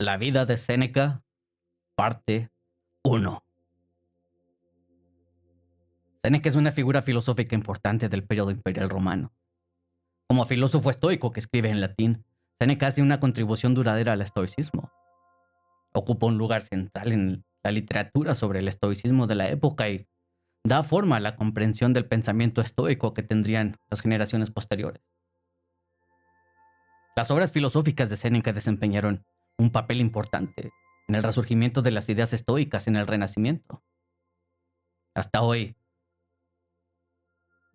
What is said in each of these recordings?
La vida de Séneca, parte uno. Séneca es una figura filosófica importante del periodo imperial romano. Como filósofo estoico que escribe en latín, Séneca hace una contribución duradera al estoicismo. Ocupa un lugar central en la literatura sobre el estoicismo de la época y da forma a la comprensión del pensamiento estoico que tendrían las generaciones posteriores. Las obras filosóficas de Séneca desempeñaron un papel importante en el resurgimiento de las ideas estoicas en el Renacimiento. Hasta hoy,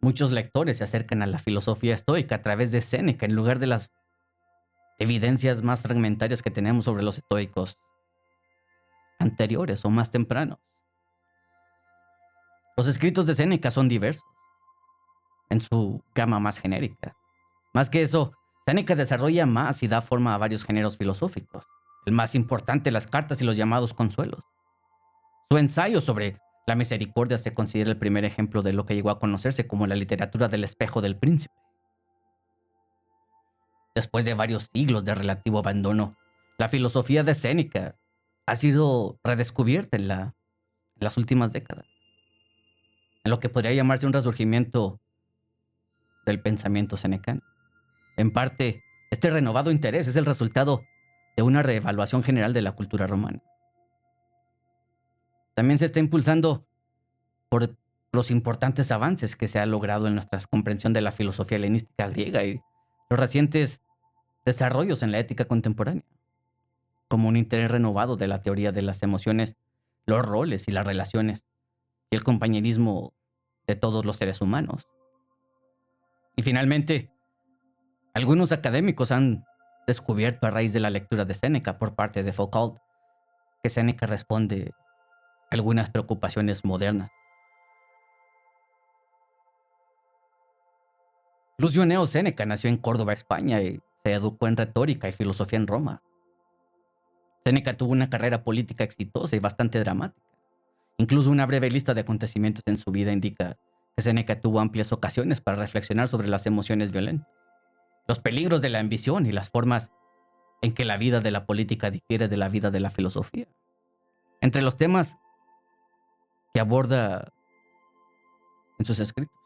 muchos lectores se acercan a la filosofía estoica a través de Séneca en lugar de las evidencias más fragmentarias que tenemos sobre los estoicos anteriores o más tempranos. Los escritos de Séneca son diversos en su gama más genérica. Más que eso, Séneca desarrolla más y da forma a varios géneros filosóficos. El más importante, las cartas y los llamados consuelos. Su ensayo sobre la misericordia se considera el primer ejemplo de lo que llegó a conocerse como la literatura del espejo del príncipe. Después de varios siglos de relativo abandono, la filosofía de Séneca ha sido redescubierta en las últimas décadas, en lo que podría llamarse un resurgimiento del pensamiento senecano. En parte, este renovado interés es el resultado de una reevaluación general de la cultura romana. También se está impulsando por los importantes avances que se ha logrado en nuestra comprensión de la filosofía helenística griega y los recientes desarrollos en la ética contemporánea, como un interés renovado de la teoría de las emociones, los roles y las relaciones, y el compañerismo de todos los seres humanos. Y finalmente, algunos académicos han descubierto a raíz de la lectura de Séneca por parte de Foucault que Séneca responde a algunas preocupaciones modernas. Lucio Neo Séneca nació en Córdoba, España, y se educó en retórica y filosofía en Roma. Séneca tuvo una carrera política exitosa y bastante dramática. Incluso una breve lista de acontecimientos en su vida indica que Séneca tuvo amplias ocasiones para reflexionar sobre las emociones violentas, los peligros de la ambición y las formas en que la vida de la política difiere de la vida de la filosofía. Entre los temas que aborda en sus escritos,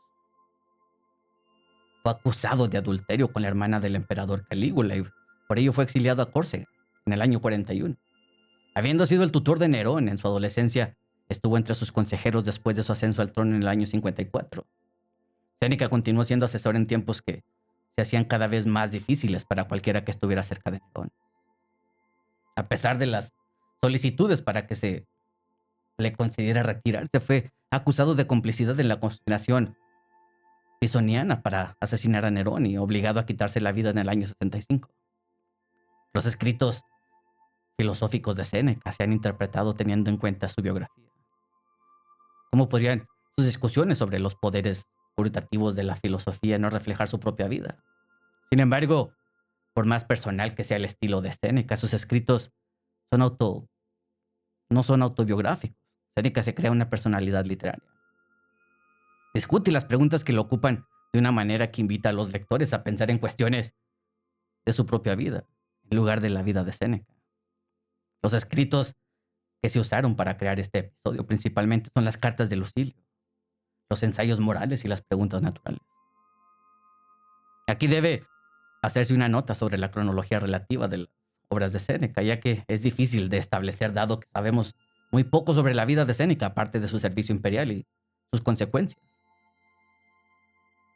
fue acusado de adulterio con la hermana del emperador Calígula y por ello fue exiliado a Córcega en el año 41. Habiendo sido el tutor de Nerón en su adolescencia, estuvo entre sus consejeros después de su ascenso al trono en el año 54. Séneca continuó siendo asesor en tiempos que se hacían cada vez más difíciles para cualquiera que estuviera cerca de Nerón. A pesar de las solicitudes para que se le concediera retirarse, fue acusado de complicidad en la conspiración pisoniana para asesinar a Nerón y obligado a quitarse la vida en el año 65. Los escritos filosóficos de Séneca se han interpretado teniendo en cuenta su biografía. ¿Cómo podrían sus discusiones sobre los poderes puritativos de la filosofía no reflejar su propia vida? Sin embargo, por más personal que sea el estilo de Séneca, sus escritos no son autobiográficos. Séneca se crea una personalidad literaria. Discute las preguntas que lo ocupan de una manera que invita a los lectores a pensar en cuestiones de su propia vida, en lugar de la vida de Séneca. Los escritos que se usaron para crear este episodio principalmente son las cartas de Lucilio, los ensayos morales y las preguntas naturales. Aquí debe hacerse una nota sobre la cronología relativa de las obras de Séneca, ya que es difícil de establecer dado que sabemos muy poco sobre la vida de Séneca, aparte de su servicio imperial y sus consecuencias.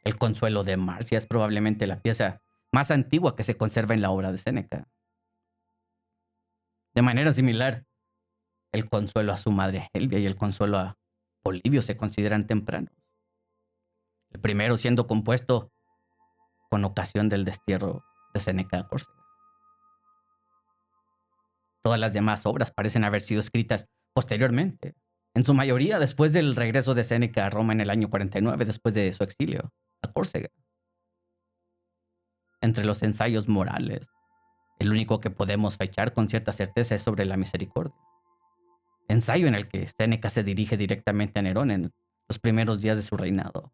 El Consuelo de Marcia es probablemente la pieza más antigua que se conserva en la obra de Séneca. De manera similar, el consuelo a su madre Helvia y el consuelo a Polibio se consideran tempranos. El primero siendo compuesto con ocasión del destierro de Séneca a Córcega. Todas las demás obras parecen haber sido escritas posteriormente, en su mayoría después del regreso de Séneca a Roma en el año 49, después de su exilio a Córcega. Entre los ensayos morales, el único que podemos fechar con cierta certeza es sobre la misericordia. Ensayo en el que Séneca se dirige directamente a Nerón en los primeros días de su reinado.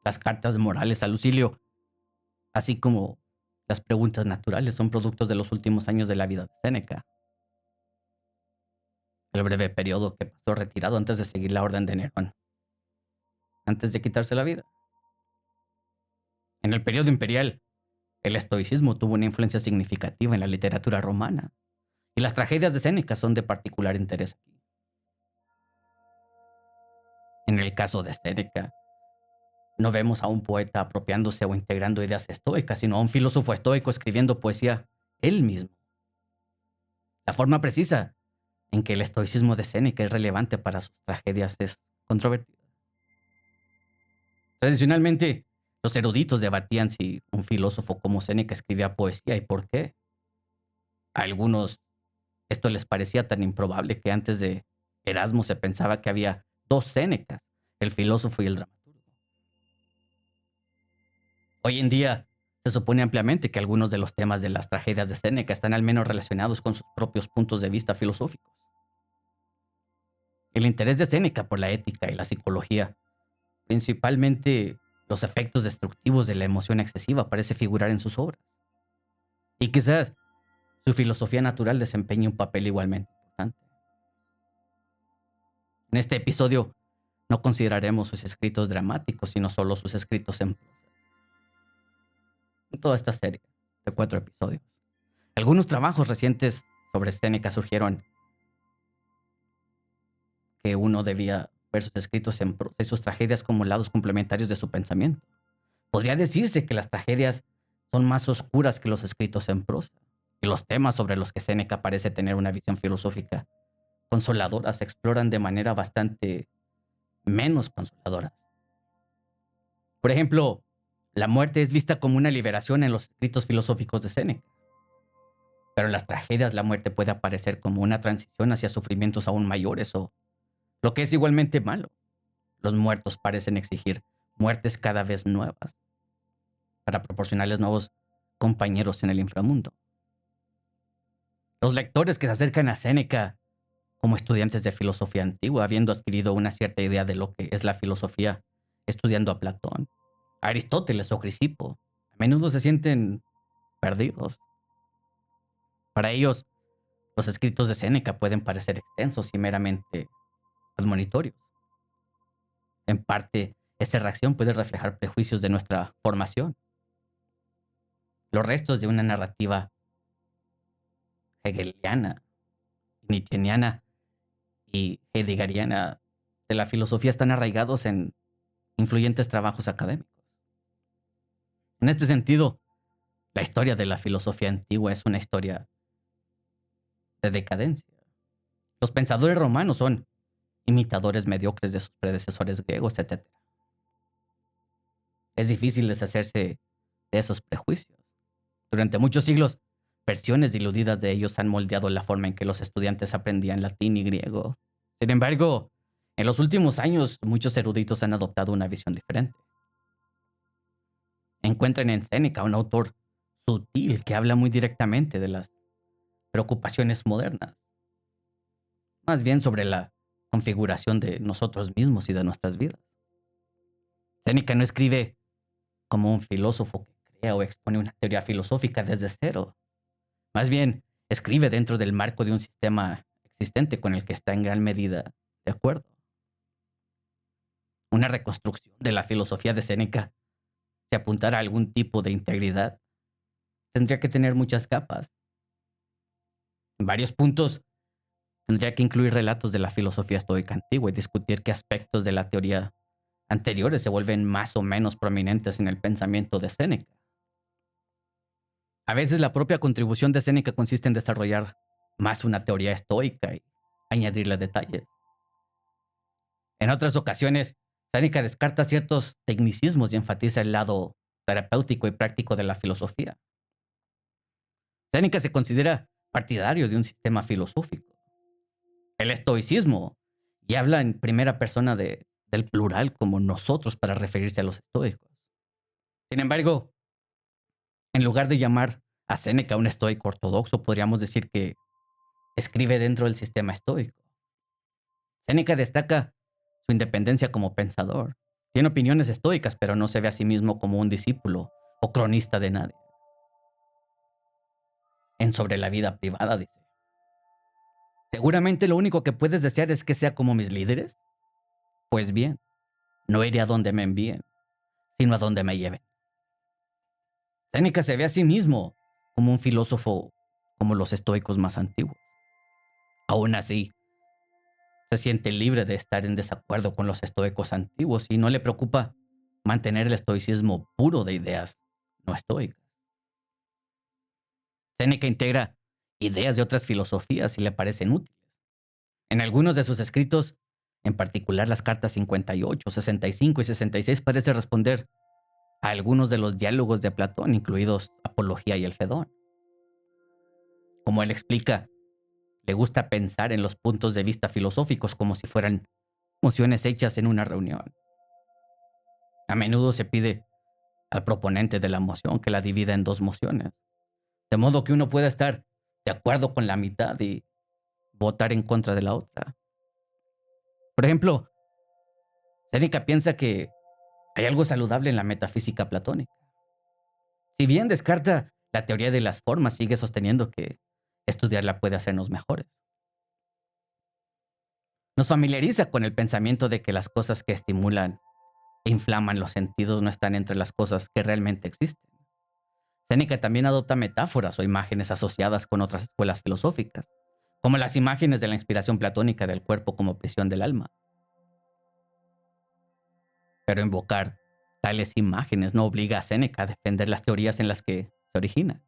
Las cartas morales a Lucilio, así como Las preguntas naturales son productos de los últimos años de la vida de Séneca, el breve periodo que pasó retirado antes de seguir la orden de Nerón, antes de quitarse la vida. En el periodo imperial, el estoicismo tuvo una influencia significativa en la literatura romana, y las tragedias de Séneca son de particular interés aquí. En el caso de Séneca, no vemos a un poeta apropiándose o integrando ideas estoicas, sino a un filósofo estoico escribiendo poesía él mismo. La forma precisa en que el estoicismo de Séneca es relevante para sus tragedias es controvertida. Tradicionalmente, los eruditos debatían si un filósofo como Séneca escribía poesía y por qué. A algunos esto les parecía tan improbable que antes de Erasmo se pensaba que había dos Sénecas, el filósofo y el dramaturgo. Hoy en día se supone ampliamente que algunos de los temas de las tragedias de Séneca están al menos relacionados con sus propios puntos de vista filosóficos. El interés de Séneca por la ética y la psicología, principalmente los efectos destructivos de la emoción excesiva, parece figurar en sus obras. Y quizás su filosofía natural desempeñe un papel igualmente importante. En este episodio no consideraremos sus escritos dramáticos, sino solo sus escritos en prosa. En toda esta serie de 4 episodios. Algunos trabajos recientes sobre Séneca surgieron que uno debía ver sus escritos en prosa y sus tragedias como lados complementarios de su pensamiento. Podría decirse que las tragedias son más oscuras que los escritos en prosa, y los temas sobre los que Séneca parece tener una visión filosófica consoladora se exploran de manera bastante menos consoladora. Por ejemplo, la muerte es vista como una liberación en los escritos filosóficos de Séneca, pero en las tragedias la muerte puede aparecer como una transición hacia sufrimientos aún mayores o, lo que es igualmente malo, los muertos parecen exigir muertes cada vez nuevas para proporcionarles nuevos compañeros en el inframundo. Los lectores que se acercan a Séneca como estudiantes de filosofía antigua, habiendo adquirido una cierta idea de lo que es la filosofía, estudiando a Platón, a Aristóteles o Crisipo, a menudo se sienten perdidos. Para ellos, los escritos de Séneca pueden parecer extensos y meramente admonitorios. En parte, esta reacción puede reflejar prejuicios de nuestra formación, los restos de una narrativa hegeliana, nietzscheana y heideggeriana de la filosofía están arraigados en influyentes trabajos académicos. En este sentido, la historia de la filosofía antigua es una historia de decadencia. Los pensadores romanos son imitadores mediocres de sus predecesores griegos, etc. Es difícil deshacerse de esos prejuicios. Durante muchos siglos, versiones diluidas de ellos han moldeado la forma en que los estudiantes aprendían latín y griego. Sin embargo, en los últimos años, muchos eruditos han adoptado una visión diferente. Encuentran en Séneca un autor sutil que habla muy directamente de las preocupaciones modernas, más bien sobre la configuración de nosotros mismos y de nuestras vidas. Séneca no escribe como un filósofo que crea o expone una teoría filosófica desde cero. Más bien, escribe dentro del marco de un sistema existente con el que está en gran medida de acuerdo. Una reconstrucción de la filosofía de Séneca, si apuntara a algún tipo de integridad, tendría que tener muchas capas. En varios puntos, tendría que incluir relatos de la filosofía estoica antigua y discutir qué aspectos de la teoría anteriores se vuelven más o menos prominentes en el pensamiento de Séneca. A veces la propia contribución de Séneca consiste en desarrollar más una teoría estoica y añadirle detalles. En otras ocasiones, Séneca descarta ciertos tecnicismos y enfatiza el lado terapéutico y práctico de la filosofía. Séneca se considera partidario de un sistema filosófico, el estoicismo, y habla en primera persona del plural como nosotros para referirse a los estoicos. Sin embargo, en lugar de llamar a Séneca un estoico ortodoxo, podríamos decir que escribe dentro del sistema estoico. Séneca destaca su independencia como pensador. Tiene opiniones estoicas, pero no se ve a sí mismo como un discípulo o cronista de nadie. en sobre la vida privada, dice. Seguramente lo único que puedes desear es que sea como mis líderes. Pues bien, no iré a donde me envíen, sino a donde me lleven. Séneca se ve a sí mismo como un filósofo como los estoicos más antiguos. Aún así, se siente libre de estar en desacuerdo con los estoicos antiguos y no le preocupa mantener el estoicismo puro de ideas no estoicas. Séneca integra ideas de otras filosofías y le parecen útiles. En algunos de sus escritos, en particular las cartas 58, 65 y 66, parece responder a algunos de los diálogos de Platón, incluidos Apología y el Fedón. Como él explica, le gusta pensar en los puntos de vista filosóficos como si fueran mociones hechas en una reunión. A menudo se pide al proponente de la moción que la divida en dos mociones, de modo que uno pueda estar de acuerdo con la mitad y votar en contra de la otra. Por ejemplo, Séneca piensa que hay algo saludable en la metafísica platónica. Si bien descarta la teoría de las formas, sigue sosteniendo que estudiarla puede hacernos mejores. Nos familiariza con el pensamiento de que las cosas que estimulan e inflaman los sentidos no están entre las cosas que realmente existen. Séneca también adopta metáforas o imágenes asociadas con otras escuelas filosóficas, como las imágenes de la inspiración platónica del cuerpo como prisión del alma. Pero invocar tales imágenes no obliga a Séneca a defender las teorías en las que se origina.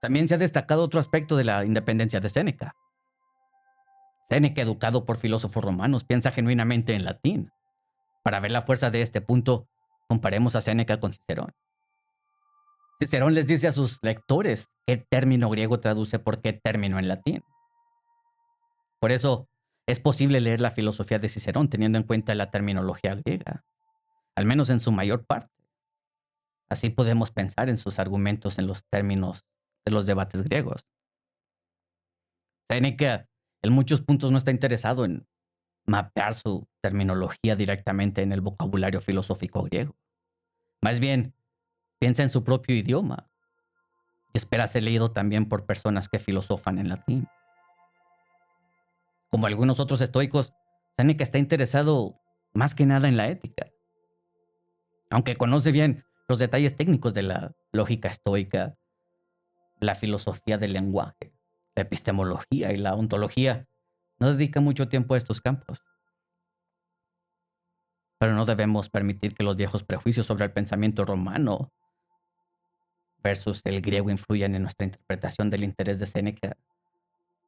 También se ha destacado otro aspecto de la independencia de Séneca. Séneca, educado por filósofos romanos, piensa genuinamente en latín. Para ver la fuerza de este punto, comparemos a Séneca con Cicerón. Cicerón les dice a sus lectores qué término griego traduce por qué término en latín. Por eso, es posible leer la filosofía de Cicerón teniendo en cuenta la terminología griega, al menos en su mayor parte. Así podemos pensar en sus argumentos en los términos de los debates griegos. Séneca, en muchos puntos, no está interesado en mapear su terminología directamente en el vocabulario filosófico griego. Más bien, piensa en su propio idioma y espera ser leído también por personas que filosofan en latín. Como algunos otros estoicos, Séneca está interesado más que nada en la ética. Aunque conoce bien los detalles técnicos de la lógica estoica, la filosofía del lenguaje, la epistemología y la ontología, no dedica mucho tiempo a estos campos. Pero no debemos permitir que los viejos prejuicios sobre el pensamiento romano versus el griego influyan en nuestra interpretación del interés de Séneca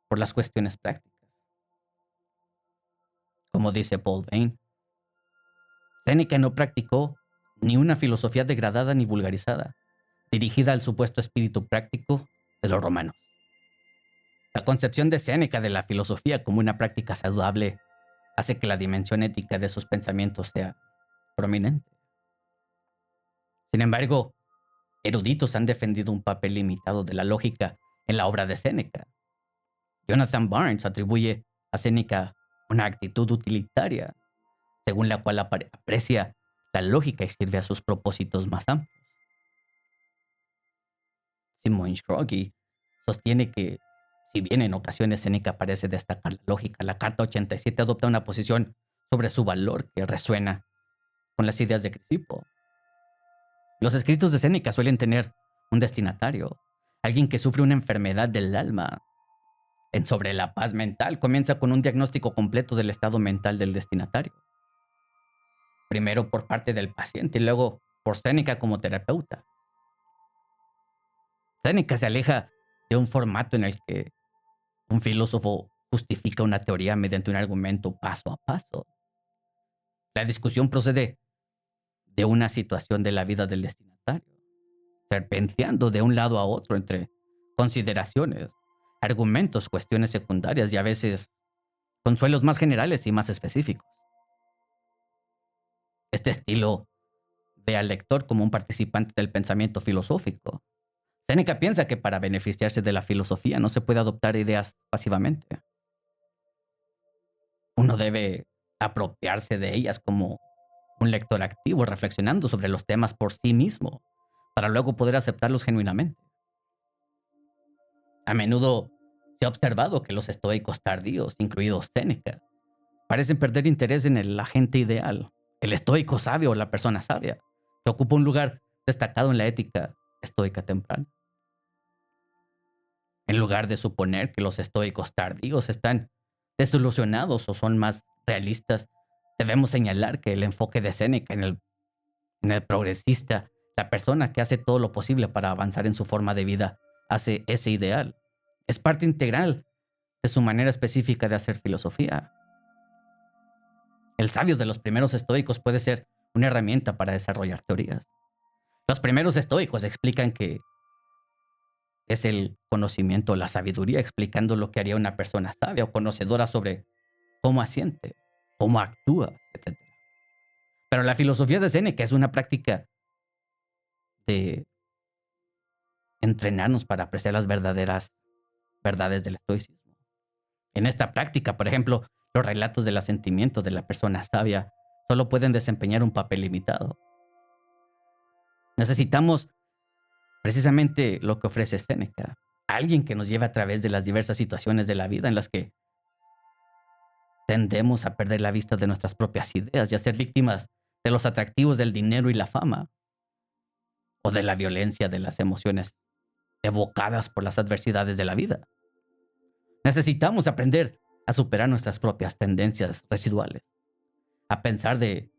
por las cuestiones prácticas. Como dice Paul Bain, Séneca no practicó ni una filosofía degradada ni vulgarizada, dirigida al supuesto espíritu práctico de los romanos. La concepción de Séneca de la filosofía como una práctica saludable hace que la dimensión ética de sus pensamientos sea prominente. Sin embargo, eruditos han defendido un papel limitado de la lógica en la obra de Séneca. Jonathan Barnes atribuye a Séneca una actitud utilitaria, según la cual aprecia la lógica y sirve a sus propósitos más amplios. Simon Scroggie sostiene que, si bien en ocasiones Séneca parece destacar la lógica, la Carta 87 adopta una posición sobre su valor que resuena con las ideas de Crisipo. Los escritos de Séneca suelen tener un destinatario, alguien que sufre una enfermedad del alma. En Sobre la paz mental comienza con un diagnóstico completo del estado mental del destinatario. Primero por parte del paciente y luego por Séneca como terapeuta. Séneca se aleja de un formato en el que un filósofo justifica una teoría mediante un argumento paso a paso. La discusión procede de una situación de la vida del destinatario, serpenteando de un lado a otro entre consideraciones, argumentos, cuestiones secundarias y a veces consuelos más generales y más específicos. Este estilo ve al lector como un participante del pensamiento filosófico. Séneca piensa que para beneficiarse de la filosofía no se puede adoptar ideas pasivamente. Uno debe apropiarse de ellas como un lector activo, reflexionando sobre los temas por sí mismo, para luego poder aceptarlos genuinamente. A menudo se ha observado que los estoicos tardíos, incluidos Séneca, parecen perder interés en el agente ideal, el estoico sabio o la persona sabia, que ocupa un lugar destacado en la ética estoica temprana. En lugar de suponer que los estoicos tardíos están desilusionados o son más realistas, debemos señalar que el enfoque de Séneca en el progresista, la persona que hace todo lo posible para avanzar en su forma de vida, hace ese ideal. Es parte integral de su manera específica de hacer filosofía. El sabio de los primeros estoicos puede ser una herramienta para desarrollar teorías. Los primeros estoicos explican que es el conocimiento, la sabiduría, explicando lo que haría una persona sabia o conocedora sobre cómo asiente, cómo actúa, etc. Pero la filosofía de Séneca es una práctica de entrenarnos para apreciar las verdaderas verdades del estoicismo. En esta práctica, por ejemplo, los relatos del asentimiento de la persona sabia solo pueden desempeñar un papel limitado. Necesitamos precisamente lo que ofrece Séneca, alguien que nos lleve a través de las diversas situaciones de la vida en las que tendemos a perder la vista de nuestras propias ideas y a ser víctimas de los atractivos del dinero y la fama, o de la violencia de las emociones evocadas por las adversidades de la vida. Necesitamos aprender a superar nuestras propias tendencias residuales, a pensar de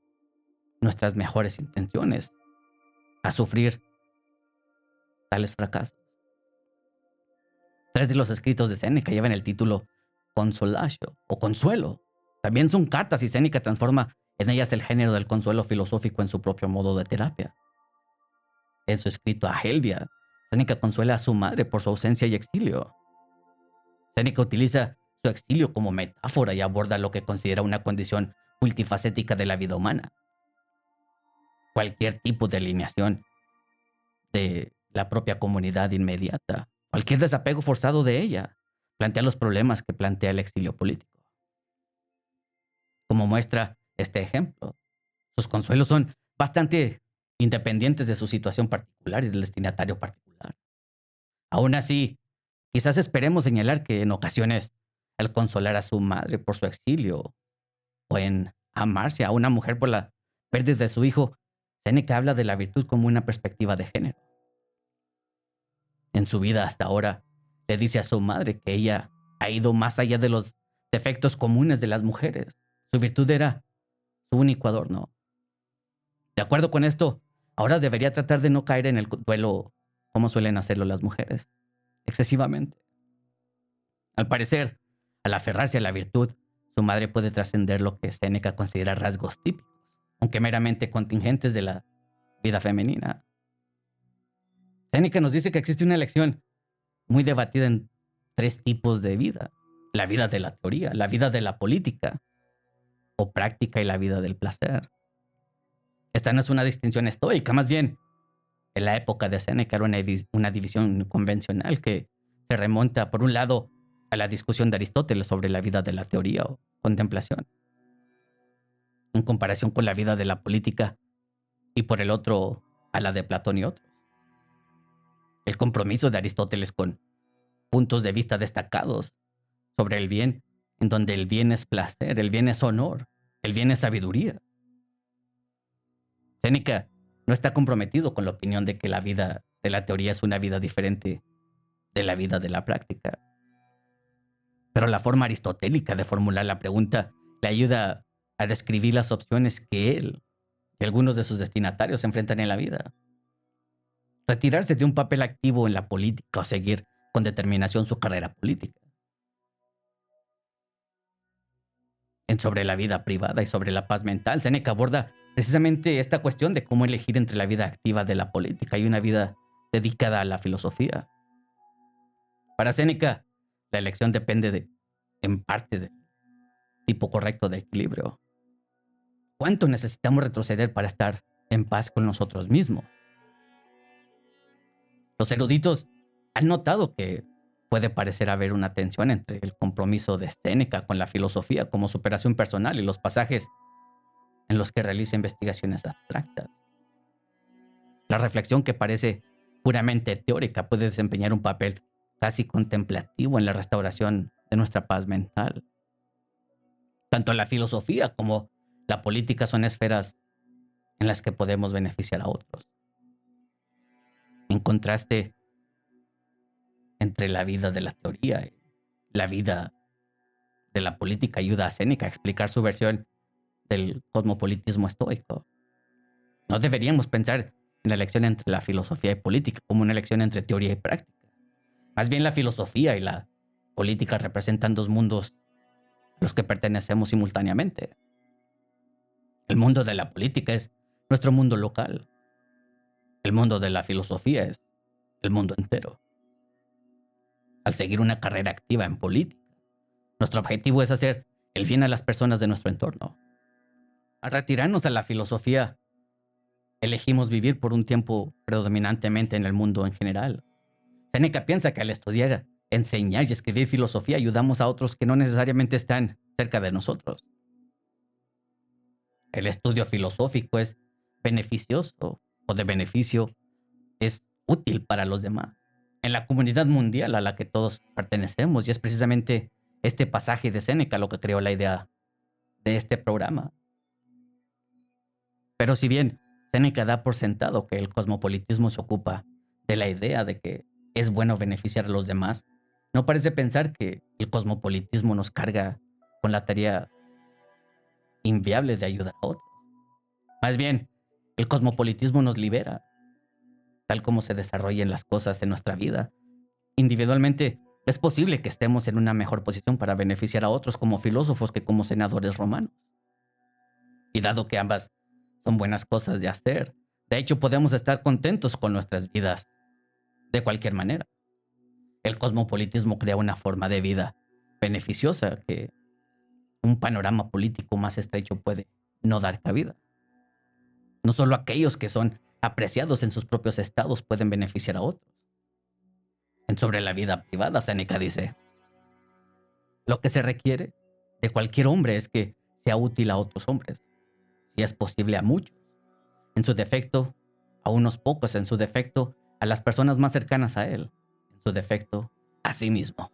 nuestras mejores intenciones, a sufrir tales fracasos. Tres de los escritos de Séneca llevan el título Consolatio o Consuelo. También son cartas y Séneca transforma en ellas el género del consuelo filosófico en su propio modo de terapia. En su escrito a Helvia, Séneca consuela a su madre por su ausencia y exilio. Séneca utiliza su exilio como metáfora y aborda lo que considera una condición multifacética de la vida humana. Cualquier tipo de alineación de la propia comunidad inmediata, cualquier desapego forzado de ella, plantea los problemas que plantea el exilio político. Como muestra este ejemplo, sus consuelos son bastante independientes de su situación particular y del destinatario particular. Aún así, quizás esperemos señalar que en ocasiones, al consolar a su madre por su exilio o en amarse a una mujer por la pérdida de su hijo, Séneca habla de la virtud como una perspectiva de género. En su vida hasta ahora, le dice a su madre que ella ha ido más allá de los defectos comunes de las mujeres. Su virtud era su único adorno. De acuerdo con esto, ahora debería tratar de no caer en el duelo como suelen hacerlo las mujeres, excesivamente. Al parecer, al aferrarse a la virtud, su madre puede trascender lo que Séneca considera rasgos típicos, aunque meramente contingentes de la vida femenina. Séneca nos dice que existe una elección muy debatida en tres tipos de vida: la vida de la teoría, la vida de la política o práctica y la vida del placer. Esta no es una distinción estoica, más bien, en la época de Séneca era una división convencional que se remonta, por un lado, a la discusión de Aristóteles sobre la vida de la teoría o contemplación, en comparación con la vida de la política, y por el otro, a la de Platón y otros. El compromiso de Aristóteles con puntos de vista destacados sobre el bien, en donde el bien es placer, el bien es honor, el bien es sabiduría. Séneca no está comprometido con la opinión de que la vida de la teoría es una vida diferente de la vida de la práctica. Pero la forma aristotélica de formular la pregunta le ayuda a describir las opciones que él y algunos de sus destinatarios enfrentan en la vida. Retirarse de un papel activo en la política o seguir con determinación su carrera política. En Sobre la vida privada y sobre la paz mental, Séneca aborda precisamente esta cuestión de cómo elegir entre la vida activa de la política y una vida dedicada a la filosofía. Para Séneca, la elección depende en parte del tipo correcto de equilibrio. ¿Cuánto necesitamos retroceder para estar en paz con nosotros mismos? Los eruditos han notado que puede parecer haber una tensión entre el compromiso de Séneca con la filosofía como superación personal y los pasajes en los que realiza investigaciones abstractas. La reflexión, que parece puramente teórica, puede desempeñar un papel casi contemplativo en la restauración de nuestra paz mental. Tanto la filosofía como la política son esferas en las que podemos beneficiar a otros. En contraste entre la vida de la teoría y la vida de la política, ayuda a Séneca a explicar su versión del cosmopolitismo estoico. No deberíamos pensar en la elección entre la filosofía y política como una elección entre teoría y práctica. Más bien la filosofía y la política representan dos mundos a los que pertenecemos simultáneamente. El mundo de la política es nuestro mundo local. El mundo de la filosofía es el mundo entero. Al seguir una carrera activa en política, nuestro objetivo es hacer el bien a las personas de nuestro entorno. Al retirarnos a la filosofía, elegimos vivir por un tiempo predominantemente en el mundo en general. Séneca piensa que al estudiar, enseñar y escribir filosofía ayudamos a otros que no necesariamente están cerca de nosotros. El estudio filosófico es beneficioso o de beneficio, es útil para los demás, en la comunidad mundial a la que todos pertenecemos, y es precisamente este pasaje de Séneca lo que creó la idea de este programa. Pero si bien Séneca da por sentado que el cosmopolitismo se ocupa de la idea de que es bueno beneficiar a los demás, no parece pensar que el cosmopolitismo nos carga con la tarea inviable de ayudar a otros. Más bien, el cosmopolitismo nos libera, tal como se desarrollen las cosas en nuestra vida. Individualmente, es posible que estemos en una mejor posición para beneficiar a otros como filósofos que como senadores romanos. Y dado que ambas son buenas cosas de hacer, de hecho podemos estar contentos con nuestras vidas de cualquier manera. El cosmopolitismo crea una forma de vida beneficiosa que un panorama político más estrecho puede no dar cabida. No solo aquellos que son apreciados en sus propios estados pueden beneficiar a otros. En Sobre la vida privada, Séneca dice: lo que se requiere de cualquier hombre es que sea útil a otros hombres, si es posible a muchos, en su defecto a unos pocos, en su defecto a las personas más cercanas a él, en su defecto a sí mismo.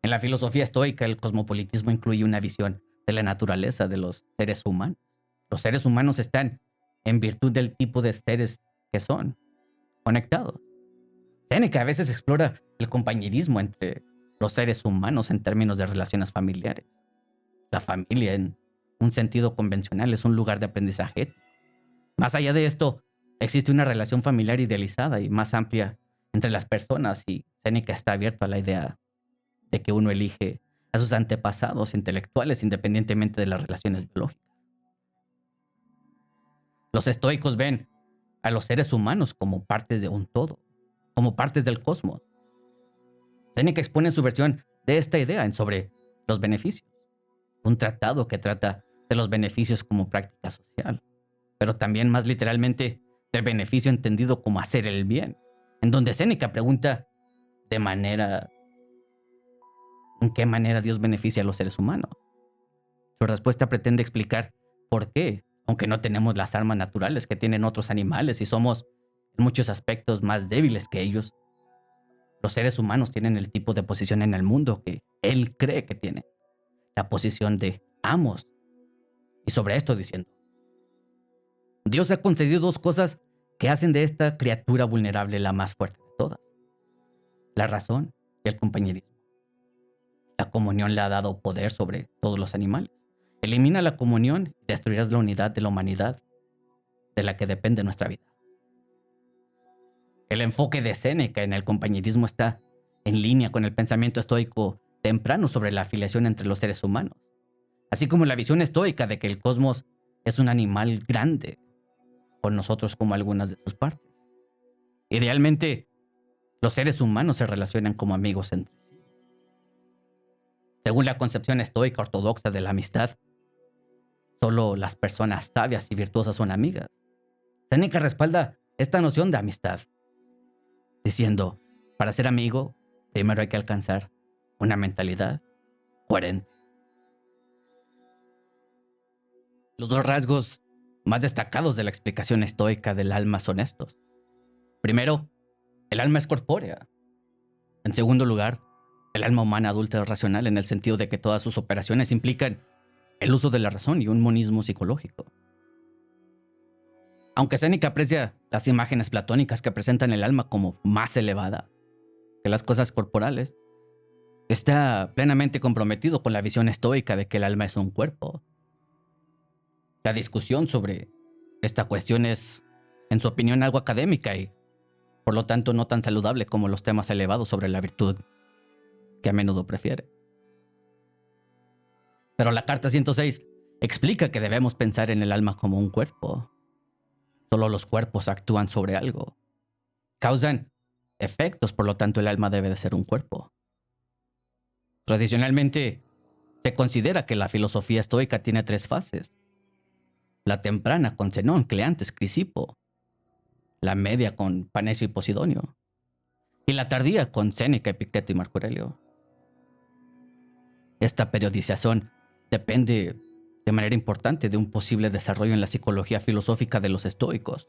En la filosofía estoica, el cosmopolitismo incluye una visión de la naturaleza de los seres humanos. Los seres humanos están, en virtud del tipo de seres que son, conectados. Séneca a veces explora el compañerismo entre los seres humanos en términos de relaciones familiares. La familia, en un sentido convencional, es un lugar de aprendizaje. Más allá de esto, existe una relación familiar idealizada y más amplia entre las personas, y Séneca está abierto a la idea de que uno elige a sus antepasados intelectuales independientemente de las relaciones biológicas. Los estoicos ven a los seres humanos como partes de un todo, como partes del cosmos. Séneca expone su versión de esta idea en Sobre los beneficios, un tratado que trata de los beneficios como práctica social, pero también más literalmente del beneficio entendido como hacer el bien, en donde Séneca pregunta ¿en qué manera Dios beneficia a los seres humanos? Su respuesta pretende explicar por qué, aunque no tenemos las armas naturales que tienen otros animales y somos en muchos aspectos más débiles que ellos, los seres humanos tienen el tipo de posición en el mundo que él cree que tiene, la posición de amos. Y sobre esto diciendo: Dios ha concedido dos cosas que hacen de esta criatura vulnerable la más fuerte de todas: la razón y el compañerismo. La comunión le ha dado poder sobre todos los animales. Elimina la comunión y destruirás la unidad de la humanidad de la que depende nuestra vida. El enfoque de Séneca en el compañerismo está en línea con el pensamiento estoico temprano sobre la afiliación entre los seres humanos, así como la visión estoica de que el cosmos es un animal grande, con nosotros como algunas de sus partes. Idealmente, los seres humanos se relacionan como amigos entre sí. Según la concepción estoica ortodoxa de la amistad, solo las personas sabias y virtuosas son amigas. Séneca respalda esta noción de amistad, diciendo: para ser amigo, primero hay que alcanzar una mentalidad coherente. Los dos rasgos más destacados de la explicación estoica del alma son estos. Primero, el alma es corpórea. En segundo lugar, el alma humana adulta es racional en el sentido de que todas sus operaciones implican el uso de la razón y un monismo psicológico. Aunque Séneca aprecia las imágenes platónicas que presentan el alma como más elevada que las cosas corporales, está plenamente comprometido con la visión estoica de que el alma es un cuerpo. La discusión sobre esta cuestión es, en su opinión, algo académica y, por lo tanto, no tan saludable como los temas elevados sobre la virtud, que a menudo prefiere. Pero la carta 106 explica que debemos pensar en el alma como un cuerpo. Solo los cuerpos actúan sobre algo. Causan efectos, por lo tanto el alma debe de ser un cuerpo. Tradicionalmente, se considera que la filosofía estoica tiene tres fases. La temprana con Zenón, Cleantes, Crisipo. La media con Panecio y Posidonio. Y la tardía con Séneca, Epicteto y Marco Aurelio. Esta periodización depende de manera importante de un posible desarrollo en la psicología filosófica de los estoicos.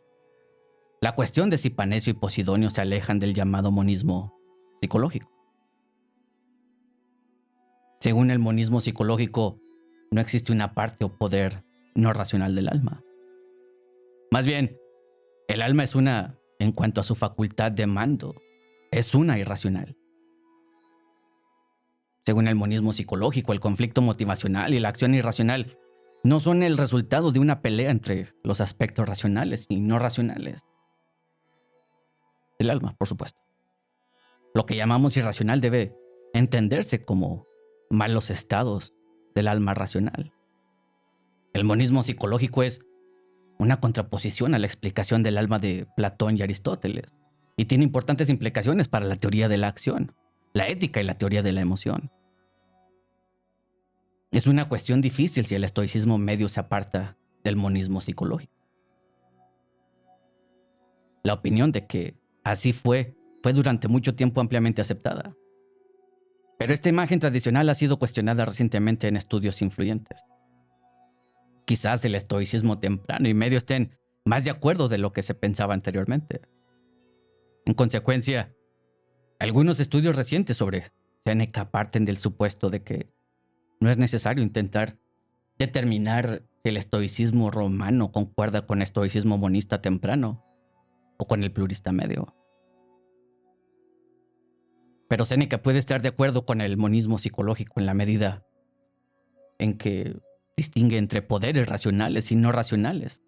La cuestión de si Panecio y Posidonio se alejan del llamado monismo psicológico. Según el monismo psicológico, no existe una parte o poder no racional del alma. Más bien, el alma es una, en cuanto a su facultad de mando, es una irracional. Según el monismo psicológico, el conflicto motivacional y la acción irracional no son el resultado de una pelea entre los aspectos racionales y no racionales del alma, por supuesto. Lo que llamamos irracional debe entenderse como malos estados del alma racional. El monismo psicológico es una contraposición a la explicación del alma de Platón y Aristóteles y tiene importantes implicaciones para la teoría de la acción, la ética y la teoría de la emoción. Es una cuestión difícil si el estoicismo medio se aparta del monismo psicológico. La opinión de que así fue durante mucho tiempo ampliamente aceptada. Pero esta imagen tradicional ha sido cuestionada recientemente en estudios influyentes. Quizás el estoicismo temprano y medio estén más de acuerdo de lo que se pensaba anteriormente. En consecuencia, algunos estudios recientes sobre Séneca parten del supuesto de que no es necesario intentar determinar si el estoicismo romano concuerda con el estoicismo monista temprano o con el plurista medio. Pero Séneca puede estar de acuerdo con el monismo psicológico en la medida en que distingue entre poderes racionales y no racionales.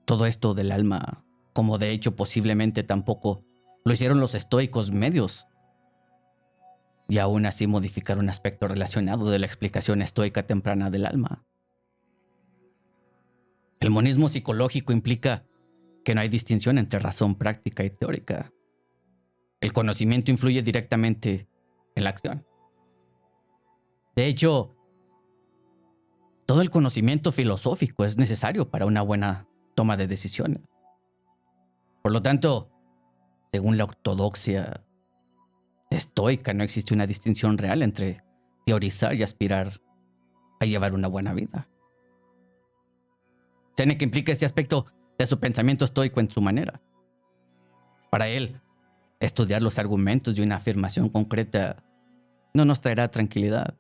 Todo esto del alma, como de hecho posiblemente tampoco lo hicieron los estoicos medios, y aún así modificar un aspecto relacionado de la explicación estoica temprana del alma. El monismo psicológico implica que no hay distinción entre razón práctica y teórica. El conocimiento influye directamente en la acción. De hecho, todo el conocimiento filosófico es necesario para una buena toma de decisiones. Por lo tanto, según la ortodoxia estoica, no existe una distinción real entre teorizar y aspirar a llevar una buena vida. Séneca implica este aspecto de su pensamiento estoico en su manera. Para él, estudiar los argumentos de una afirmación concreta no nos traerá tranquilidad.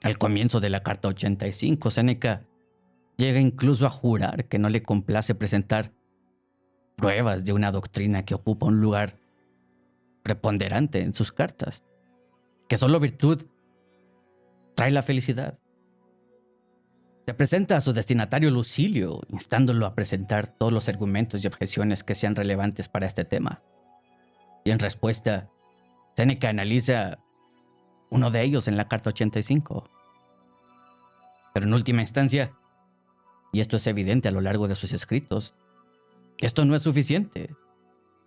Al comienzo de la carta 85, Séneca llega incluso a jurar que no le complace presentar pruebas de una doctrina que ocupa un lugar preponderante en sus cartas, que solo virtud trae la felicidad. Se presenta a su destinatario Lucilio, instándolo a presentar todos los argumentos y objeciones que sean relevantes para este tema. Y en respuesta, Séneca analiza uno de ellos en la carta 85. Pero en última instancia, y esto es evidente a lo largo de sus escritos, esto no es suficiente.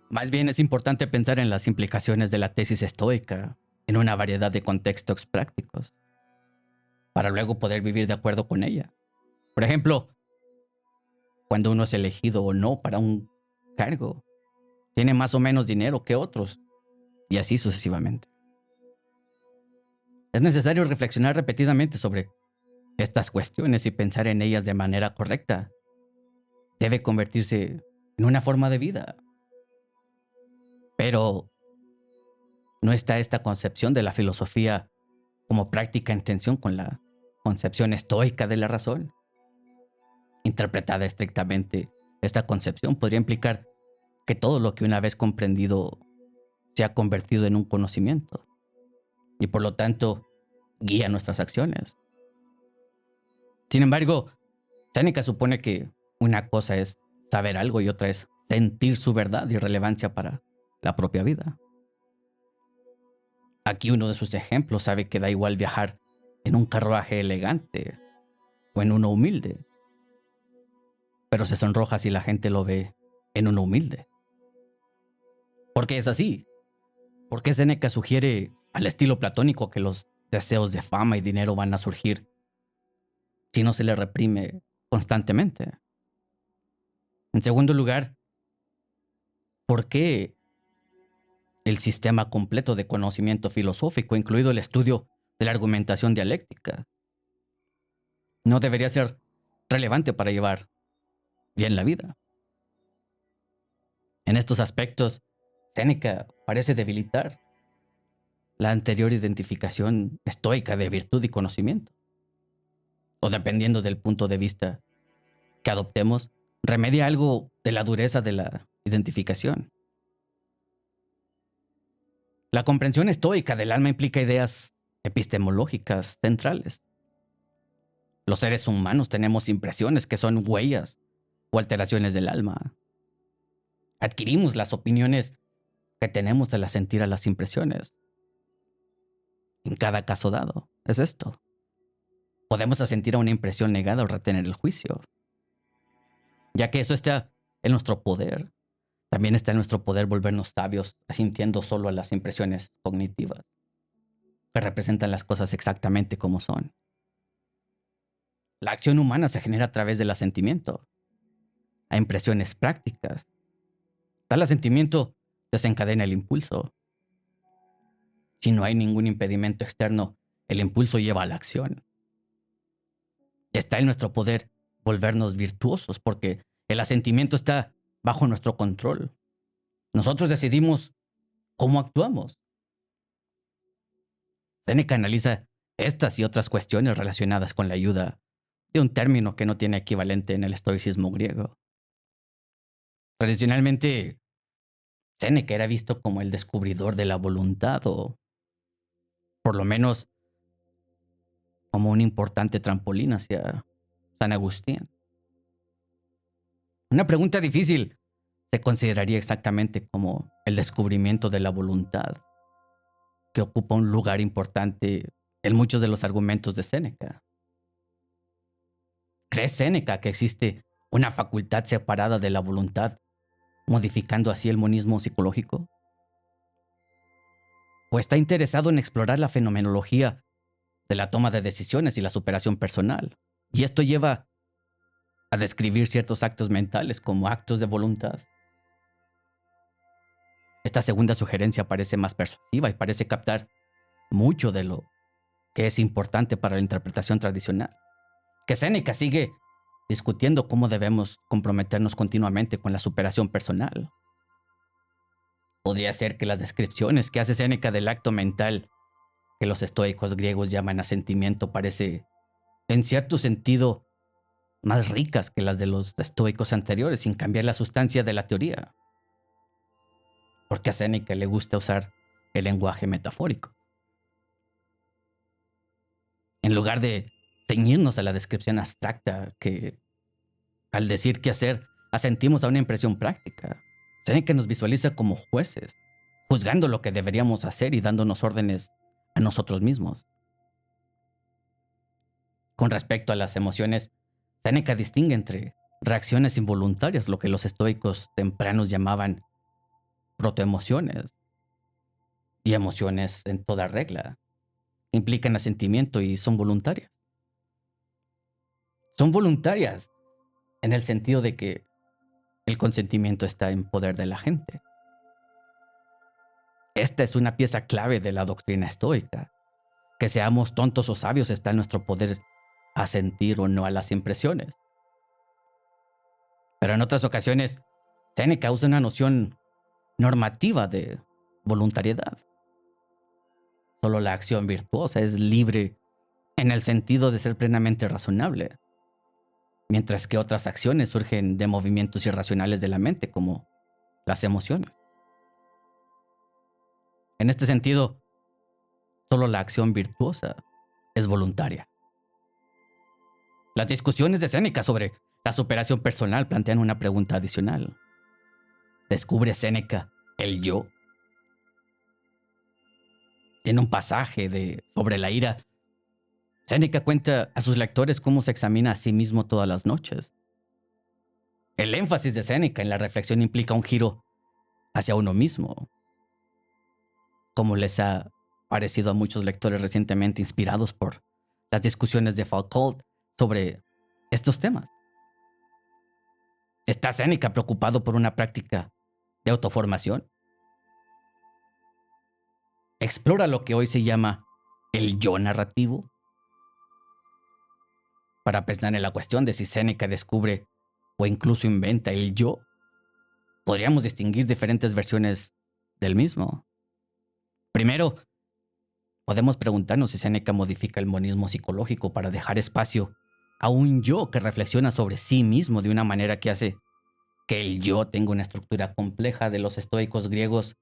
Más bien es importante pensar en las implicaciones de la tesis estoica en una variedad de contextos prácticos, para luego poder vivir de acuerdo con ella. Por ejemplo, cuando uno es elegido o no para un cargo, tiene más o menos dinero que otros, y así sucesivamente. Es necesario reflexionar repetidamente sobre estas cuestiones y pensar en ellas de manera correcta. Debe convertirse en una forma de vida. Pero no está esta concepción de la filosofía como práctica en tensión con la concepción estoica de la razón. Interpretada estrictamente, esta concepción podría implicar que todo lo que una vez comprendido se ha convertido en un conocimiento y por lo tanto guía nuestras acciones. Sin embargo, Séneca supone que una cosa es saber algo y otra es sentir su verdad y relevancia para la propia vida. Aquí uno de sus ejemplos sabe que da igual viajar en un carruaje elegante o en uno humilde, pero se sonroja si la gente lo ve en uno humilde. Porque es así. Porque Séneca sugiere al estilo platónico que los deseos de fama y dinero van a surgir si no se le reprime constantemente. En segundo lugar, ¿por qué el sistema completo de conocimiento filosófico, incluido el estudio de la argumentación dialéctica, no debería ser relevante para llevar bien la vida? En estos aspectos, Séneca parece debilitar la anterior identificación estoica de virtud y conocimiento. O dependiendo del punto de vista que adoptemos, remedia algo de la dureza de la identificación. La comprensión estoica del alma implica ideas epistemológicas centrales. Los seres humanos tenemos impresiones que son huellas o alteraciones del alma. Adquirimos las opiniones que tenemos al asentir a las impresiones. En cada caso dado, es esto. Podemos asentir a una impresión negada o retener el juicio. Ya que eso está en nuestro poder, también está en nuestro poder volvernos sabios asintiendo solo a las impresiones cognitivas, que representan las cosas exactamente como son. La acción humana se genera a través del asentimiento a impresiones prácticas. Tal asentimiento desencadena el impulso. Si no hay ningún impedimento externo, el impulso lleva a la acción. Está en nuestro poder volvernos virtuosos porque el asentimiento está bajo nuestro control. Nosotros decidimos cómo actuamos. Séneca analiza estas y otras cuestiones relacionadas con la ayuda de un término que no tiene equivalente en el estoicismo griego. Tradicionalmente, Séneca era visto como el descubridor de la voluntad o, por lo menos, como un importante trampolín hacia San Agustín. Una pregunta difícil se consideraría exactamente como el descubrimiento de la voluntad, que ocupa un lugar importante en muchos de los argumentos de Séneca. ¿Cree Séneca que existe una facultad separada de la voluntad, modificando así el monismo psicológico? ¿O está interesado en explorar la fenomenología de la toma de decisiones y la superación personal? Y esto lleva a describir ciertos actos mentales como actos de voluntad. Esta segunda sugerencia parece más persuasiva y parece captar mucho de lo que es importante para la interpretación tradicional. Que Séneca sigue discutiendo cómo debemos comprometernos continuamente con la superación personal. Podría ser que las descripciones que hace Séneca del acto mental que los estoicos griegos llaman asentimiento parece, en cierto sentido, más ricas que las de los estoicos anteriores, sin cambiar la sustancia de la teoría. Porque a Séneca le gusta usar el lenguaje metafórico. En lugar de ceñirnos a la descripción abstracta que, al decir qué hacer, asentimos a una impresión práctica. Séneca nos visualiza como jueces, juzgando lo que deberíamos hacer y dándonos órdenes a nosotros mismos. Con respecto a las emociones, Séneca distingue entre reacciones involuntarias, lo que los estoicos tempranos llamaban protoemociones, y emociones en toda regla. Implican asentimiento y son voluntarias. Son voluntarias en el sentido de que el consentimiento está en poder de la gente. Esta es una pieza clave de la doctrina estoica. Que seamos tontos o sabios está en nuestro poder asentir o no a las impresiones. Pero en otras ocasiones, Séneca usa una noción normativa de voluntariedad. Solo la acción virtuosa es libre en el sentido de ser plenamente razonable, mientras que otras acciones surgen de movimientos irracionales de la mente, como las emociones. En este sentido, solo la acción virtuosa es voluntaria. Las discusiones de Séneca sobre la superación personal plantean una pregunta adicional. ¿Descubre Séneca el yo? En un pasaje sobre la ira, Séneca cuenta a sus lectores cómo se examina a sí mismo todas las noches. El énfasis de Séneca en la reflexión implica un giro hacia uno mismo, como les ha parecido a muchos lectores recientemente inspirados por las discusiones de Foucault sobre estos temas. ¿Está Séneca preocupado por una práctica de autoformación? ¿Explora lo que hoy se llama el yo narrativo? Para pensar en la cuestión de si Séneca descubre o incluso inventa el yo, podríamos distinguir diferentes versiones del mismo. Primero, podemos preguntarnos si Séneca modifica el monismo psicológico para dejar espacio a un yo que reflexiona sobre sí mismo de una manera que hace que el yo tenga una estructura compleja de los estoicos griegos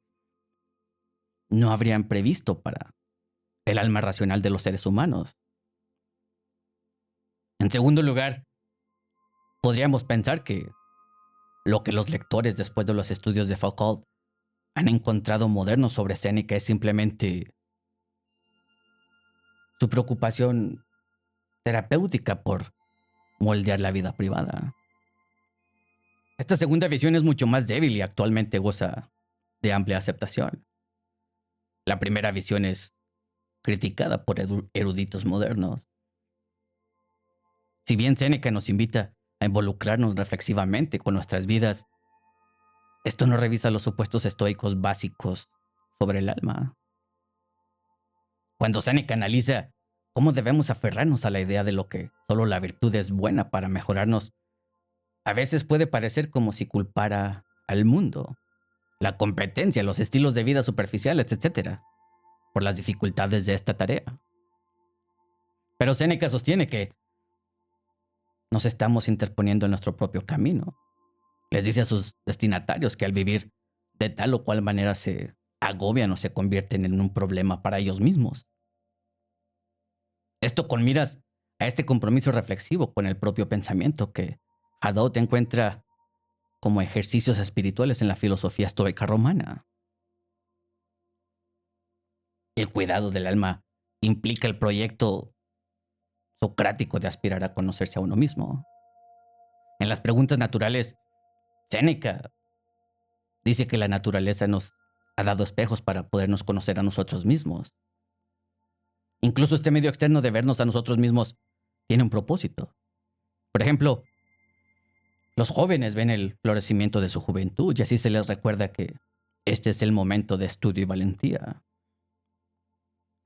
no habrían previsto para el alma racional de los seres humanos. En segundo lugar, podríamos pensar que lo que los lectores después de los estudios de Foucault han encontrado modernos sobre Séneca es simplemente su preocupación terapéutica por moldear la vida privada. Esta segunda visión es mucho más débil y actualmente goza de amplia aceptación. La primera visión es criticada por eruditos modernos. Si bien Séneca nos invita a involucrarnos reflexivamente con nuestras vidas, esto no revisa los supuestos estoicos básicos sobre el alma. Cuando Séneca analiza cómo debemos aferrarnos a la idea de lo que solo la virtud es buena para mejorarnos, a veces puede parecer como si culpara al mundo, la competencia, los estilos de vida superficiales, etc., por las dificultades de esta tarea. Pero Séneca sostiene que nos estamos interponiendo en nuestro propio camino. Les dice a sus destinatarios que al vivir de tal o cual manera se agobian o se convierten en un problema para ellos mismos. Esto con miras a este compromiso reflexivo con el propio pensamiento que Hadot encuentra como ejercicios espirituales en la filosofía estoica romana. El cuidado del alma implica el proyecto socrático de aspirar a conocerse a uno mismo. En las preguntas naturales, Séneca dice que la naturaleza nos ha dado espejos para podernos conocer a nosotros mismos. Incluso este medio externo de vernos a nosotros mismos tiene un propósito. Por ejemplo, los jóvenes ven el florecimiento de su juventud y así se les recuerda que este es el momento de estudio y valentía.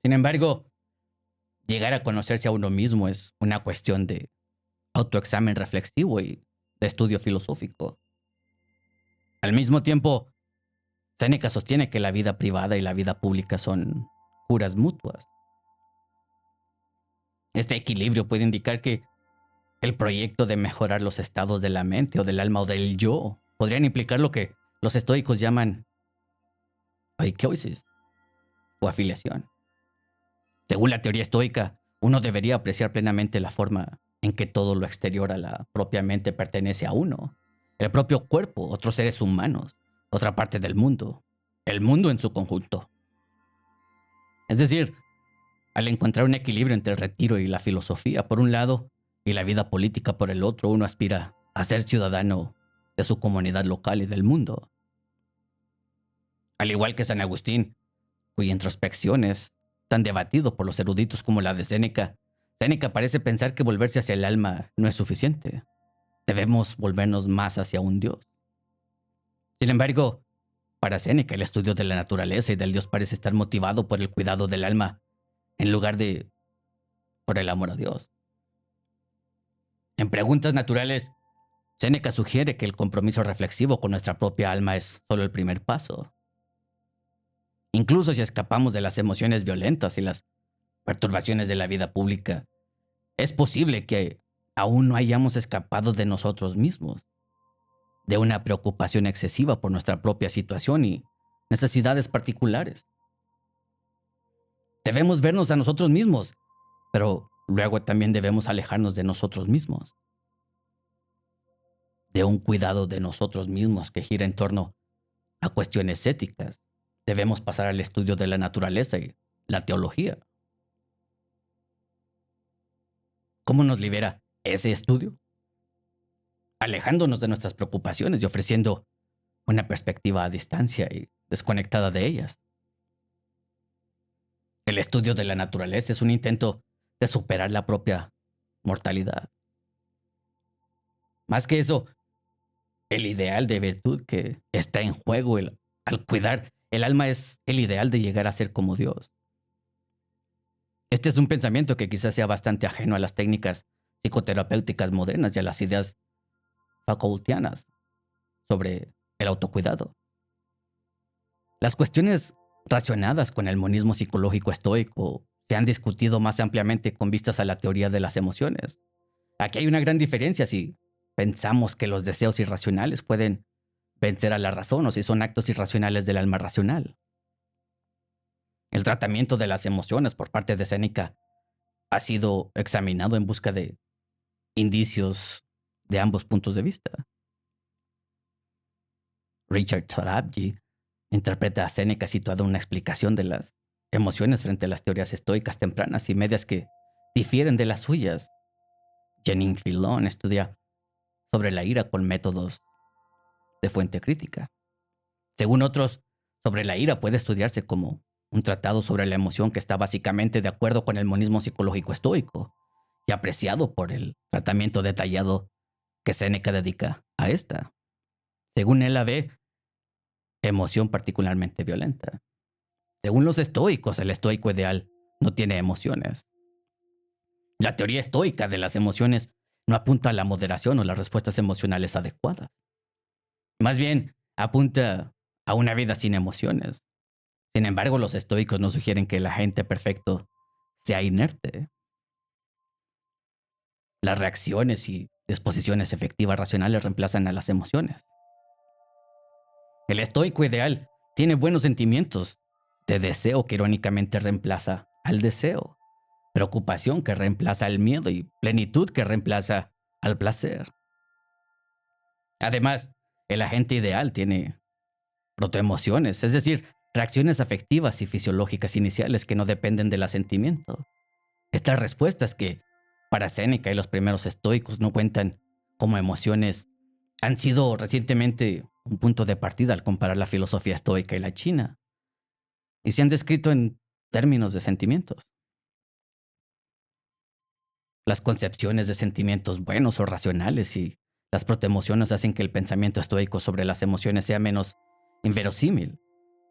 Sin embargo, llegar a conocerse a uno mismo es una cuestión de autoexamen reflexivo y de estudio filosófico. Al mismo tiempo, Séneca sostiene que la vida privada y la vida pública son curas mutuas. Este equilibrio puede indicar que el proyecto de mejorar los estados de la mente o del alma o del yo podrían implicar lo que los estoicos llaman oikeiosis o afiliación. Según la teoría estoica, uno debería apreciar plenamente la forma en que todo lo exterior a la propia mente pertenece a uno. El propio cuerpo, otros seres humanos, otra parte del mundo, el mundo en su conjunto. Es decir, al encontrar un equilibrio entre el retiro y la filosofía por un lado y la vida política por el otro, uno aspira a ser ciudadano de su comunidad local y del mundo. Al igual que San Agustín, cuya introspección es tan debatido por los eruditos como la de Séneca, Séneca parece pensar que volverse hacia el alma no es suficiente. Debemos volvernos más hacia un Dios. Sin embargo, para Séneca el estudio de la naturaleza y del Dios parece estar motivado por el cuidado del alma en lugar de por el amor a Dios. En Preguntas Naturales, Séneca sugiere que el compromiso reflexivo con nuestra propia alma es solo el primer paso. Incluso si escapamos de las emociones violentas y las perturbaciones de la vida pública, es posible que aún no hayamos escapado de nosotros mismos, de una preocupación excesiva por nuestra propia situación y necesidades particulares. Debemos vernos a nosotros mismos, pero luego también debemos alejarnos de nosotros mismos, de un cuidado de nosotros mismos que gira en torno a cuestiones éticas. Debemos pasar al estudio de la naturaleza y la teología. ¿Cómo nos libera ese estudio? Alejándonos de nuestras preocupaciones y ofreciendo una perspectiva a distancia y desconectada de ellas. El estudio de la naturaleza es un intento de superar la propia mortalidad. Más que eso, el ideal de virtud que está en juego al cuidar el alma es el ideal de llegar a ser como Dios. Este es un pensamiento que quizás sea bastante ajeno a las técnicas psicoterapéuticas modernas y a las ideas Foucaultianas sobre el autocuidado. Las cuestiones relacionadas con el monismo psicológico estoico se han discutido más ampliamente con vistas a la teoría de las emociones. Aquí hay una gran diferencia si pensamos que los deseos irracionales pueden vencer a la razón o si son actos irracionales del alma racional. El tratamiento de las emociones por parte de Séneca ha sido examinado en busca de indicios de ambos puntos de vista. Richard Tarabji interpreta a Séneca situado en una explicación de las emociones frente a las teorías estoicas tempranas y medias que difieren de las suyas. Jenin Filón estudia sobre la ira con métodos de fuente crítica. Según otros, sobre la ira puede estudiarse como un tratado sobre la emoción que está básicamente de acuerdo con el monismo psicológico estoico y apreciado por el tratamiento detallado que Séneca dedica a esta. Según él la ve, emoción particularmente violenta. Según los estoicos, el estoico ideal no tiene emociones. La teoría estoica de las emociones no apunta a la moderación o las respuestas emocionales adecuadas. Más bien, apunta a una vida sin emociones. Sin embargo, los estoicos no sugieren que el agente perfecto sea inerte. Las reacciones y disposiciones efectivas racionales reemplazan a las emociones. El estoico ideal tiene buenos sentimientos de deseo que irónicamente reemplaza al deseo, preocupación que reemplaza al miedo y plenitud que reemplaza al placer. Además, el agente ideal tiene protoemociones, es decir, reacciones afectivas y fisiológicas iniciales que no dependen del asentimiento. Estas respuestas que, para Séneca y los primeros estoicos, no cuentan como emociones, han sido recientemente un punto de partida al comparar la filosofía estoica y la china, y se han descrito en términos de sentimientos. Las concepciones de sentimientos buenos o racionales y las protoemociones hacen que el pensamiento estoico sobre las emociones sea menos inverosímil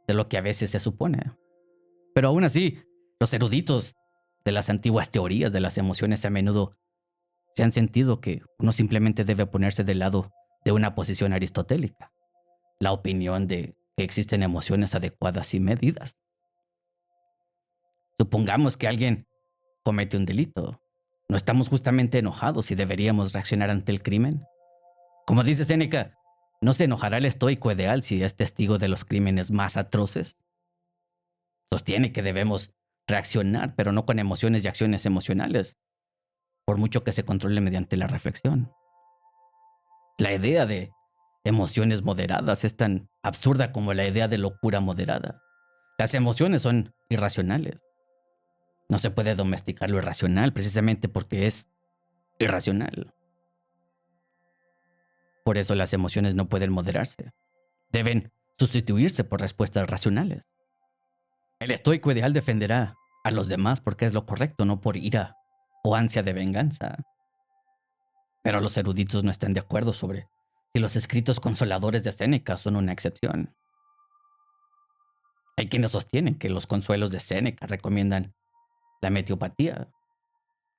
de lo que a veces se supone. Pero aún así, los eruditos de las antiguas teorías de las emociones a menudo se han sentido que uno simplemente debe ponerse del lado de una posición aristotélica, la opinión de que existen emociones adecuadas y medidas. Supongamos que alguien comete un delito. ¿No estamos justamente enojados y deberíamos reaccionar ante el crimen? Como dice Séneca, ¿no se enojará el estoico ideal si es testigo de los crímenes más atroces? Sostiene que debemos reaccionar, pero no con emociones y acciones emocionales, por mucho que se controle mediante la reflexión. La idea de emociones moderadas es tan absurda como la idea de locura moderada. Las emociones son irracionales. No se puede domesticar lo irracional precisamente porque es irracional. Por eso las emociones no pueden moderarse. Deben sustituirse por respuestas racionales. El estoico ideal defenderá a los demás porque es lo correcto, no por ira o ansia de venganza. Pero los eruditos no están de acuerdo sobre si los escritos consoladores de Séneca son una excepción. Hay quienes sostienen que los consuelos de Séneca recomiendan la metiopatía,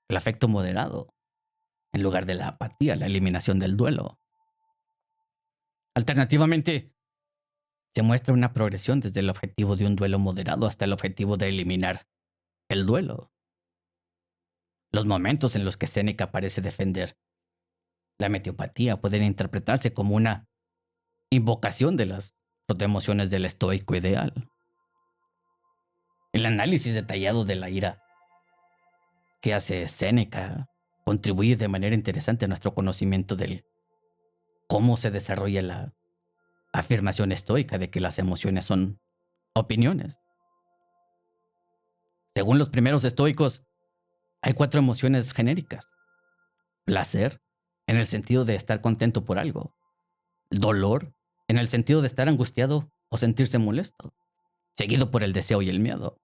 el afecto moderado, en lugar de la apatía, la eliminación del duelo. Alternativamente, Se muestra una progresión desde el objetivo de un duelo moderado hasta el objetivo de eliminar el duelo. Los momentos en los que Séneca parece defender la metiopatía pueden interpretarse como una invocación de las protoemociones del estoico ideal. El análisis detallado de la ira que hace Séneca contribuye de manera interesante a nuestro conocimiento de cómo se desarrolla la afirmación estoica de que las emociones son opiniones. Según los primeros estoicos, hay 4 emociones genéricas. Placer, en el sentido de estar contento por algo. Dolor, en el sentido de estar angustiado o sentirse molesto, seguido por el deseo y el miedo.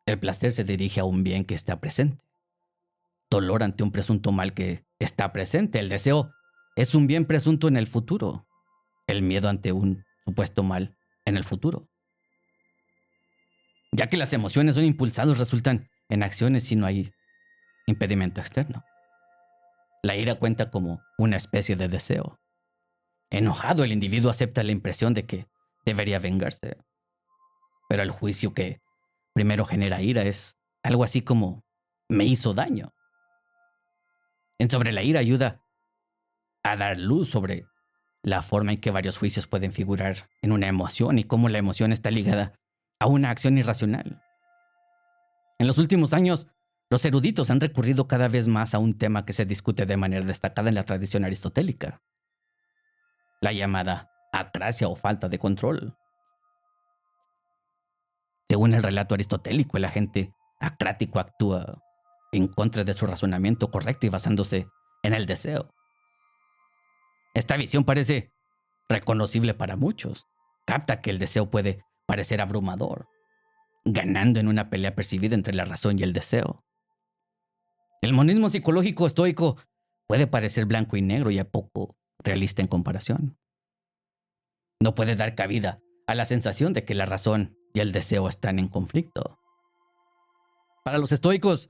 El placer se dirige a un bien que está presente. Dolor ante un presunto mal que está presente. El deseo es un bien presunto en el futuro. El miedo ante un supuesto mal en el futuro. Ya que las emociones son impulsados, resultan en acciones si no hay impedimento externo. La ira cuenta como una especie de deseo. Enojado, el individuo acepta la impresión de que debería vengarse. Pero el juicio que primero genera ira es algo así como me hizo daño. En Sobre la ira ayuda a dar luz sobre la forma en que varios juicios pueden figurar en una emoción y cómo la emoción está ligada a una acción irracional. En los últimos años, los eruditos han recurrido cada vez más a un tema que se discute de manera destacada en la tradición aristotélica, la llamada acrasia o falta de control. Según el relato aristotélico, el agente acrático actúa en contra de su razonamiento correcto y basándose en el deseo. Esta visión parece reconocible para muchos. Capta que el deseo puede parecer abrumador, ganando en una pelea percibida entre la razón y el deseo. El monismo psicológico estoico puede parecer blanco y negro y a poco realista en comparación. No puede dar cabida a la sensación de que la razón y el deseo están en conflicto. Para los estoicos,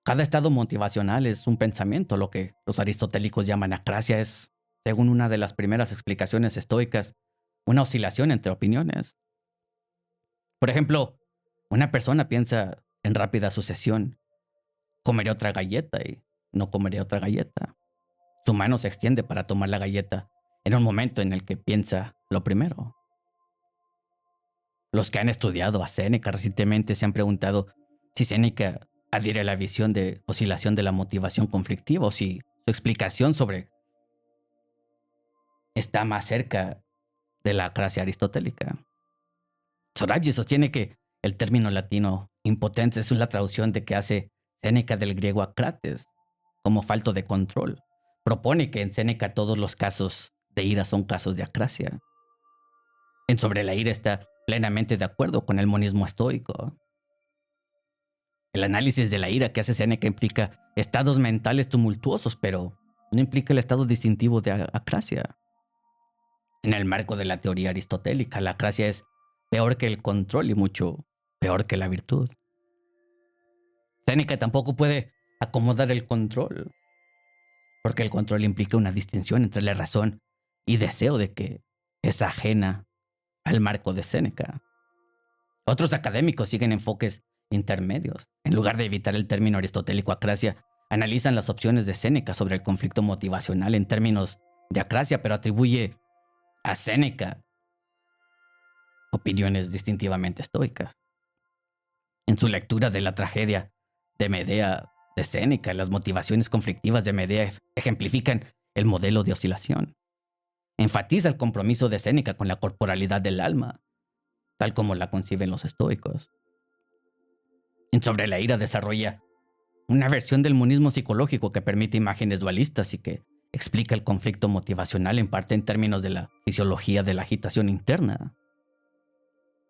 cada estado motivacional es un pensamiento. Lo que los aristotélicos llaman acrasia es, según una de las primeras explicaciones estoicas, una oscilación entre opiniones. Por ejemplo, una persona piensa en rápida sucesión: comeré otra galleta y no comeré otra galleta. Su mano se extiende para tomar la galleta en un momento en el que piensa lo primero. Los que han estudiado a Séneca recientemente se han preguntado si Séneca adhiere a la visión de oscilación de la motivación conflictiva o si su explicación sobre está más cerca de la acrasia aristotélica. Sorabji sostiene que el término latino impotens es la traducción de que hace Séneca del griego acrates, como falto de control. Propone que en Séneca todos los casos de ira son casos de acrasia. En Sobre la ira está plenamente de acuerdo con el monismo estoico. El análisis de la ira que hace Séneca implica estados mentales tumultuosos, pero no implica el estado distintivo de acrasia. En el marco de la teoría aristotélica, la acrasia es peor que el control y mucho peor que la virtud. Séneca tampoco puede acomodar el control, porque el control implica una distinción entre la razón y deseo de que es ajena al marco de Séneca. Otros académicos siguen enfoques intermedios. En lugar de evitar el término aristotélico acrasia, analizan las opciones de Séneca sobre el conflicto motivacional en términos de acrasia, pero atribuye a Séneca opiniones distintivamente estoicas. En su lectura de la tragedia de Medea de Séneca, las motivaciones conflictivas de Medea ejemplifican el modelo de oscilación. Enfatiza el compromiso de Séneca con la corporalidad del alma, tal como la conciben los estoicos. En Sobre la ira desarrolla una versión del monismo psicológico que permite imágenes dualistas y que explica el conflicto motivacional en parte en términos de la fisiología de la agitación interna.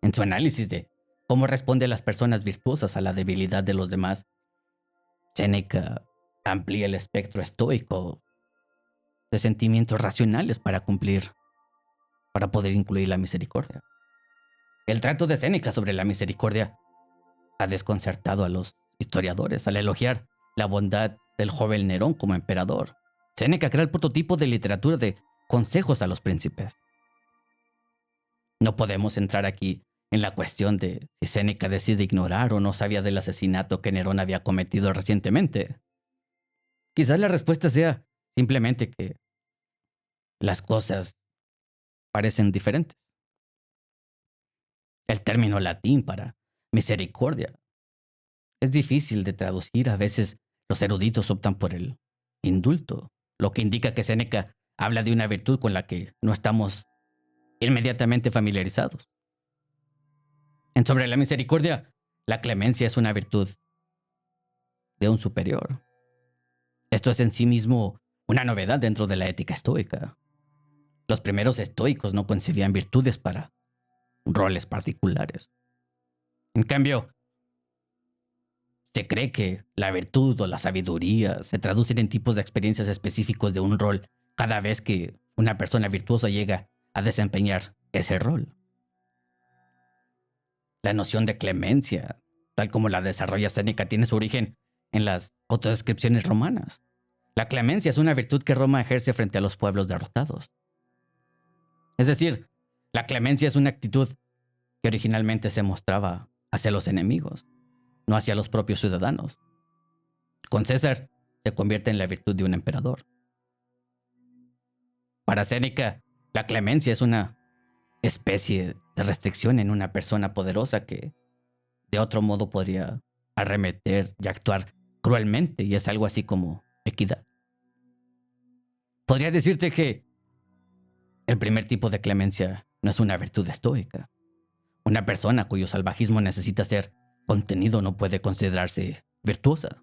En su análisis de cómo responden las personas virtuosas a la debilidad de los demás, Séneca amplía el espectro estoico de sentimientos racionales para poder incluir la misericordia. El trato de Séneca sobre la misericordia ha desconcertado a los historiadores al elogiar la bondad del joven Nerón como emperador. Séneca crea el prototipo de literatura de consejos a los príncipes. No podemos entrar aquí en la cuestión de si Séneca decide ignorar o no sabía del asesinato que Nerón había cometido recientemente. Quizás la respuesta sea simplemente que las cosas parecen diferentes. El término latín para misericordia es difícil de traducir. A veces los eruditos optan por el indulto, lo que indica que Séneca habla de una virtud con la que no estamos inmediatamente familiarizados. En sobre la misericordia, la clemencia es una virtud de un superior. Esto es en sí mismo una novedad dentro de la ética estoica. Los primeros estoicos no concebían virtudes para roles particulares. En cambio, se cree que la virtud o la sabiduría se traducen en tipos de experiencias específicos de un rol cada vez que una persona virtuosa llega a desempeñar ese rol. La noción de clemencia, tal como la desarrolla Séneca, tiene su origen en las autodescripciones romanas. La clemencia es una virtud que Roma ejerce frente a los pueblos derrotados. Es decir, la clemencia es una actitud que originalmente se mostraba hacia los enemigos, no hacia los propios ciudadanos. Con César se convierte en la virtud de un emperador. Para Séneca, la clemencia es una especie de restricción en una persona poderosa que de otro modo podría arremeter y actuar cruelmente, y es algo así como equidad. Podría decirte que el primer tipo de clemencia no es una virtud estoica. Una persona cuyo salvajismo necesita ser contenido no puede considerarse virtuosa.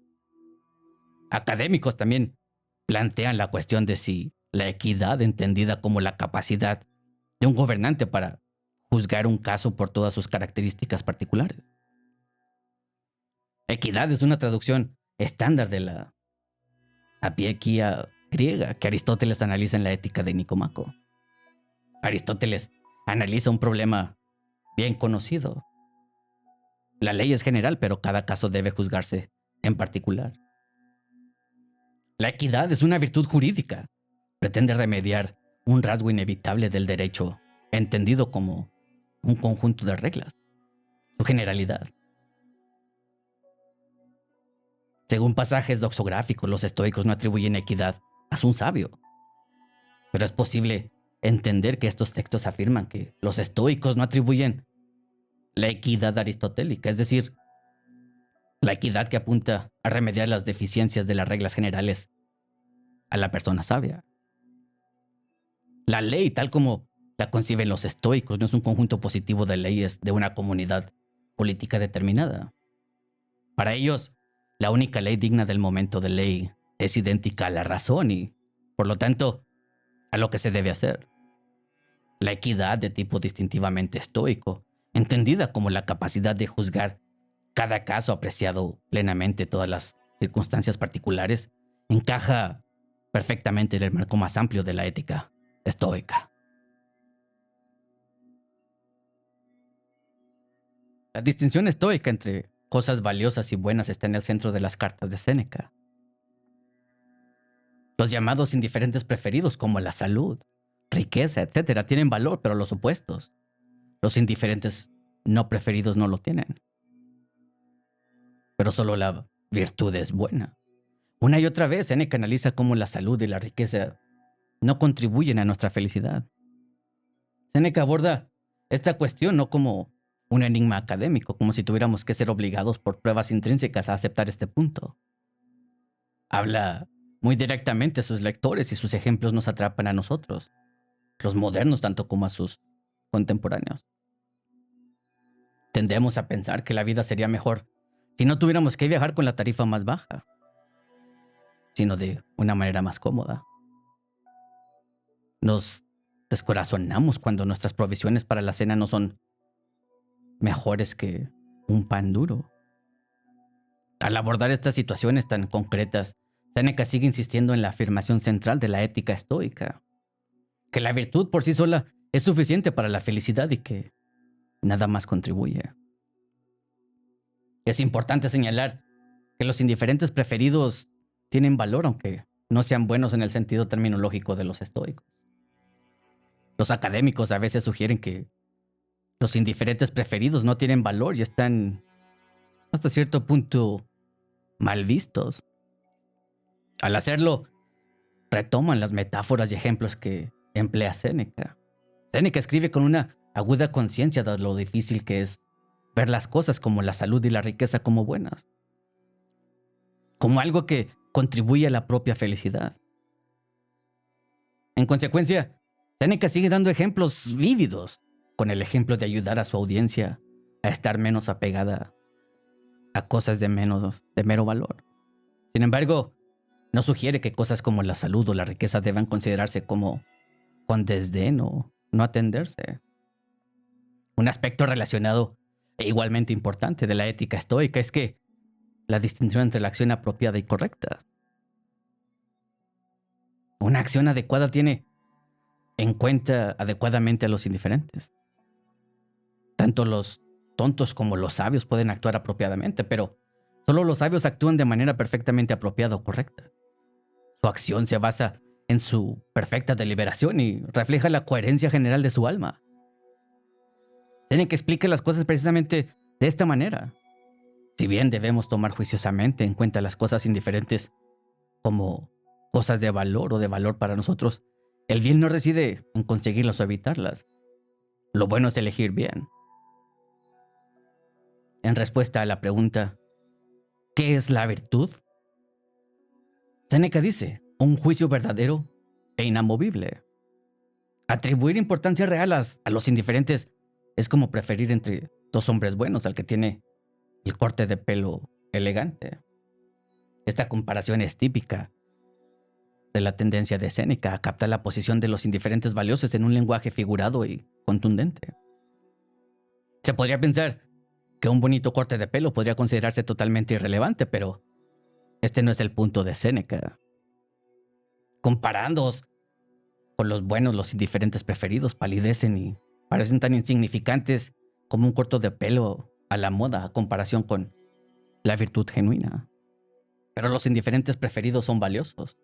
Académicos también plantean la cuestión de si la equidad, entendida como la capacidad de un gobernante para juzgar un caso por todas sus características particulares. Equidad es una traducción estándar de la apiequia griega que Aristóteles analiza en la Ética de Nicomaco. Aristóteles analiza un problema bien conocido. La ley es general, pero cada caso debe juzgarse en particular. La equidad es una virtud jurídica. Pretende remediar un rasgo inevitable del derecho, entendido como un conjunto de reglas, su generalidad. Según pasajes doxográficos, los estoicos no atribuyen equidad a un sabio. Pero es posible entender que estos textos afirman que los estoicos no atribuyen la equidad aristotélica, es decir, la equidad que apunta a remediar las deficiencias de las reglas generales a la persona sabia. La ley, tal como la conciben los estoicos, no es un conjunto positivo de leyes de una comunidad política determinada. Para ellos, la única ley digna del momento de ley es idéntica a la razón y, por lo tanto, a lo que se debe hacer. La equidad de tipo distintivamente estoico, entendida como la capacidad de juzgar cada caso apreciado plenamente todas las circunstancias particulares, encaja perfectamente en el marco más amplio de la ética estoica. La distinción estoica entre cosas valiosas y buenas está en el centro de las cartas de Séneca. Los llamados indiferentes preferidos, como la salud, riqueza, etc., tienen valor, pero los opuestos, los indiferentes no preferidos, no lo tienen. Pero solo la virtud es buena. Una y otra vez, Séneca analiza cómo la salud y la riqueza no contribuyen a nuestra felicidad. Séneca aborda esta cuestión no como un enigma académico, como si tuviéramos que ser obligados por pruebas intrínsecas a aceptar este punto. Habla muy directamente a sus lectores y sus ejemplos nos atrapan a nosotros, los modernos tanto como a sus contemporáneos. Tendemos a pensar que la vida sería mejor si no tuviéramos que viajar con la tarifa más baja, sino de una manera más cómoda. Nos descorazonamos cuando nuestras provisiones para la cena no son mejores que un pan duro. Al abordar estas situaciones tan concretas, Séneca sigue insistiendo en la afirmación central de la ética estoica, que la virtud por sí sola es suficiente para la felicidad y que nada más contribuye. Es importante señalar que los indiferentes preferidos tienen valor, aunque no sean buenos en el sentido terminológico de los estoicos. Los académicos a veces sugieren que los indiferentes preferidos no tienen valor y están hasta cierto punto mal vistos. Al hacerlo, retoman las metáforas y ejemplos que emplea Séneca. Séneca escribe con una aguda conciencia de lo difícil que es ver las cosas como la salud y la riqueza como buenas, como algo que contribuye a la propia felicidad. En consecuencia, Séneca sigue dando ejemplos vívidos, con el ejemplo de ayudar a su audiencia a estar menos apegada a cosas de mero valor. Sin embargo, no sugiere que cosas como la salud o la riqueza deban considerarse como con desdén o no atenderse. Un aspecto relacionado e igualmente importante de la ética estoica es que la distinción entre la acción apropiada y correcta. Una acción adecuada tiene en cuenta adecuadamente a los indiferentes. Tanto los tontos como los sabios pueden actuar apropiadamente, pero solo los sabios actúan de manera perfectamente apropiada o correcta. Su acción se basa en su perfecta deliberación y refleja la coherencia general de su alma. Tienen que explicar las cosas precisamente de esta manera. Si bien debemos tomar juiciosamente en cuenta las cosas indiferentes como cosas de valor o de valor para nosotros, el bien no reside en conseguirlas o evitarlas. Lo bueno es elegir bien. En respuesta a la pregunta, ¿qué es la virtud? Séneca dice, un juicio verdadero e inamovible. Atribuir importancia real a los indiferentes es como preferir entre dos hombres buenos al que tiene el corte de pelo elegante. Esta comparación es típica de la tendencia de Séneca a captar la posición de los indiferentes valiosos en un lenguaje figurado y contundente. Se podría pensar que un bonito corte de pelo podría considerarse totalmente irrelevante, pero este no es el punto de Séneca. Comparándoos con los buenos, los indiferentes preferidos palidecen y parecen tan insignificantes como un corto de pelo a la moda a comparación con la virtud genuina. Pero los indiferentes preferidos son valiosos.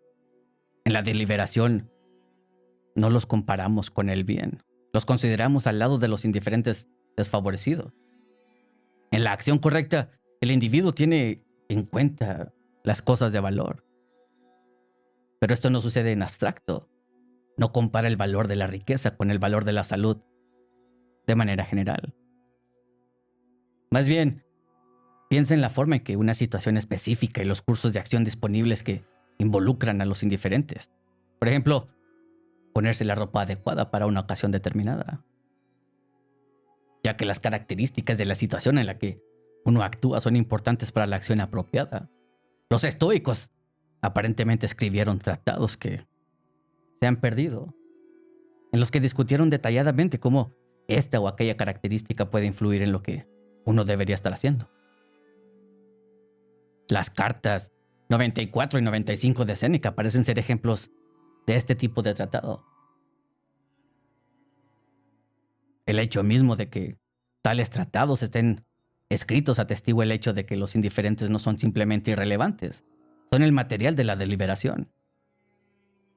En la deliberación no los comparamos con el bien, los consideramos al lado de los indiferentes desfavorecidos. En la acción correcta, el individuo tiene en cuenta las cosas de valor. Pero esto no sucede en abstracto. No compara el valor de la riqueza con el valor de la salud de manera general. Más bien, piensa en la forma en que una situación específica y los cursos de acción disponibles que involucran a los indiferentes. Por ejemplo, ponerse la ropa adecuada para una ocasión determinada. Ya que las características de la situación en la que uno actúa son importantes para la acción apropiada. Los estoicos aparentemente escribieron tratados que se han perdido, en los que discutieron detalladamente cómo esta o aquella característica puede influir en lo que uno debería estar haciendo. Las cartas 94 y 95 de Séneca parecen ser ejemplos de este tipo de tratado. El hecho mismo de que tales tratados estén escritos atestigua el hecho de que los indiferentes no son simplemente irrelevantes, son el material de la deliberación.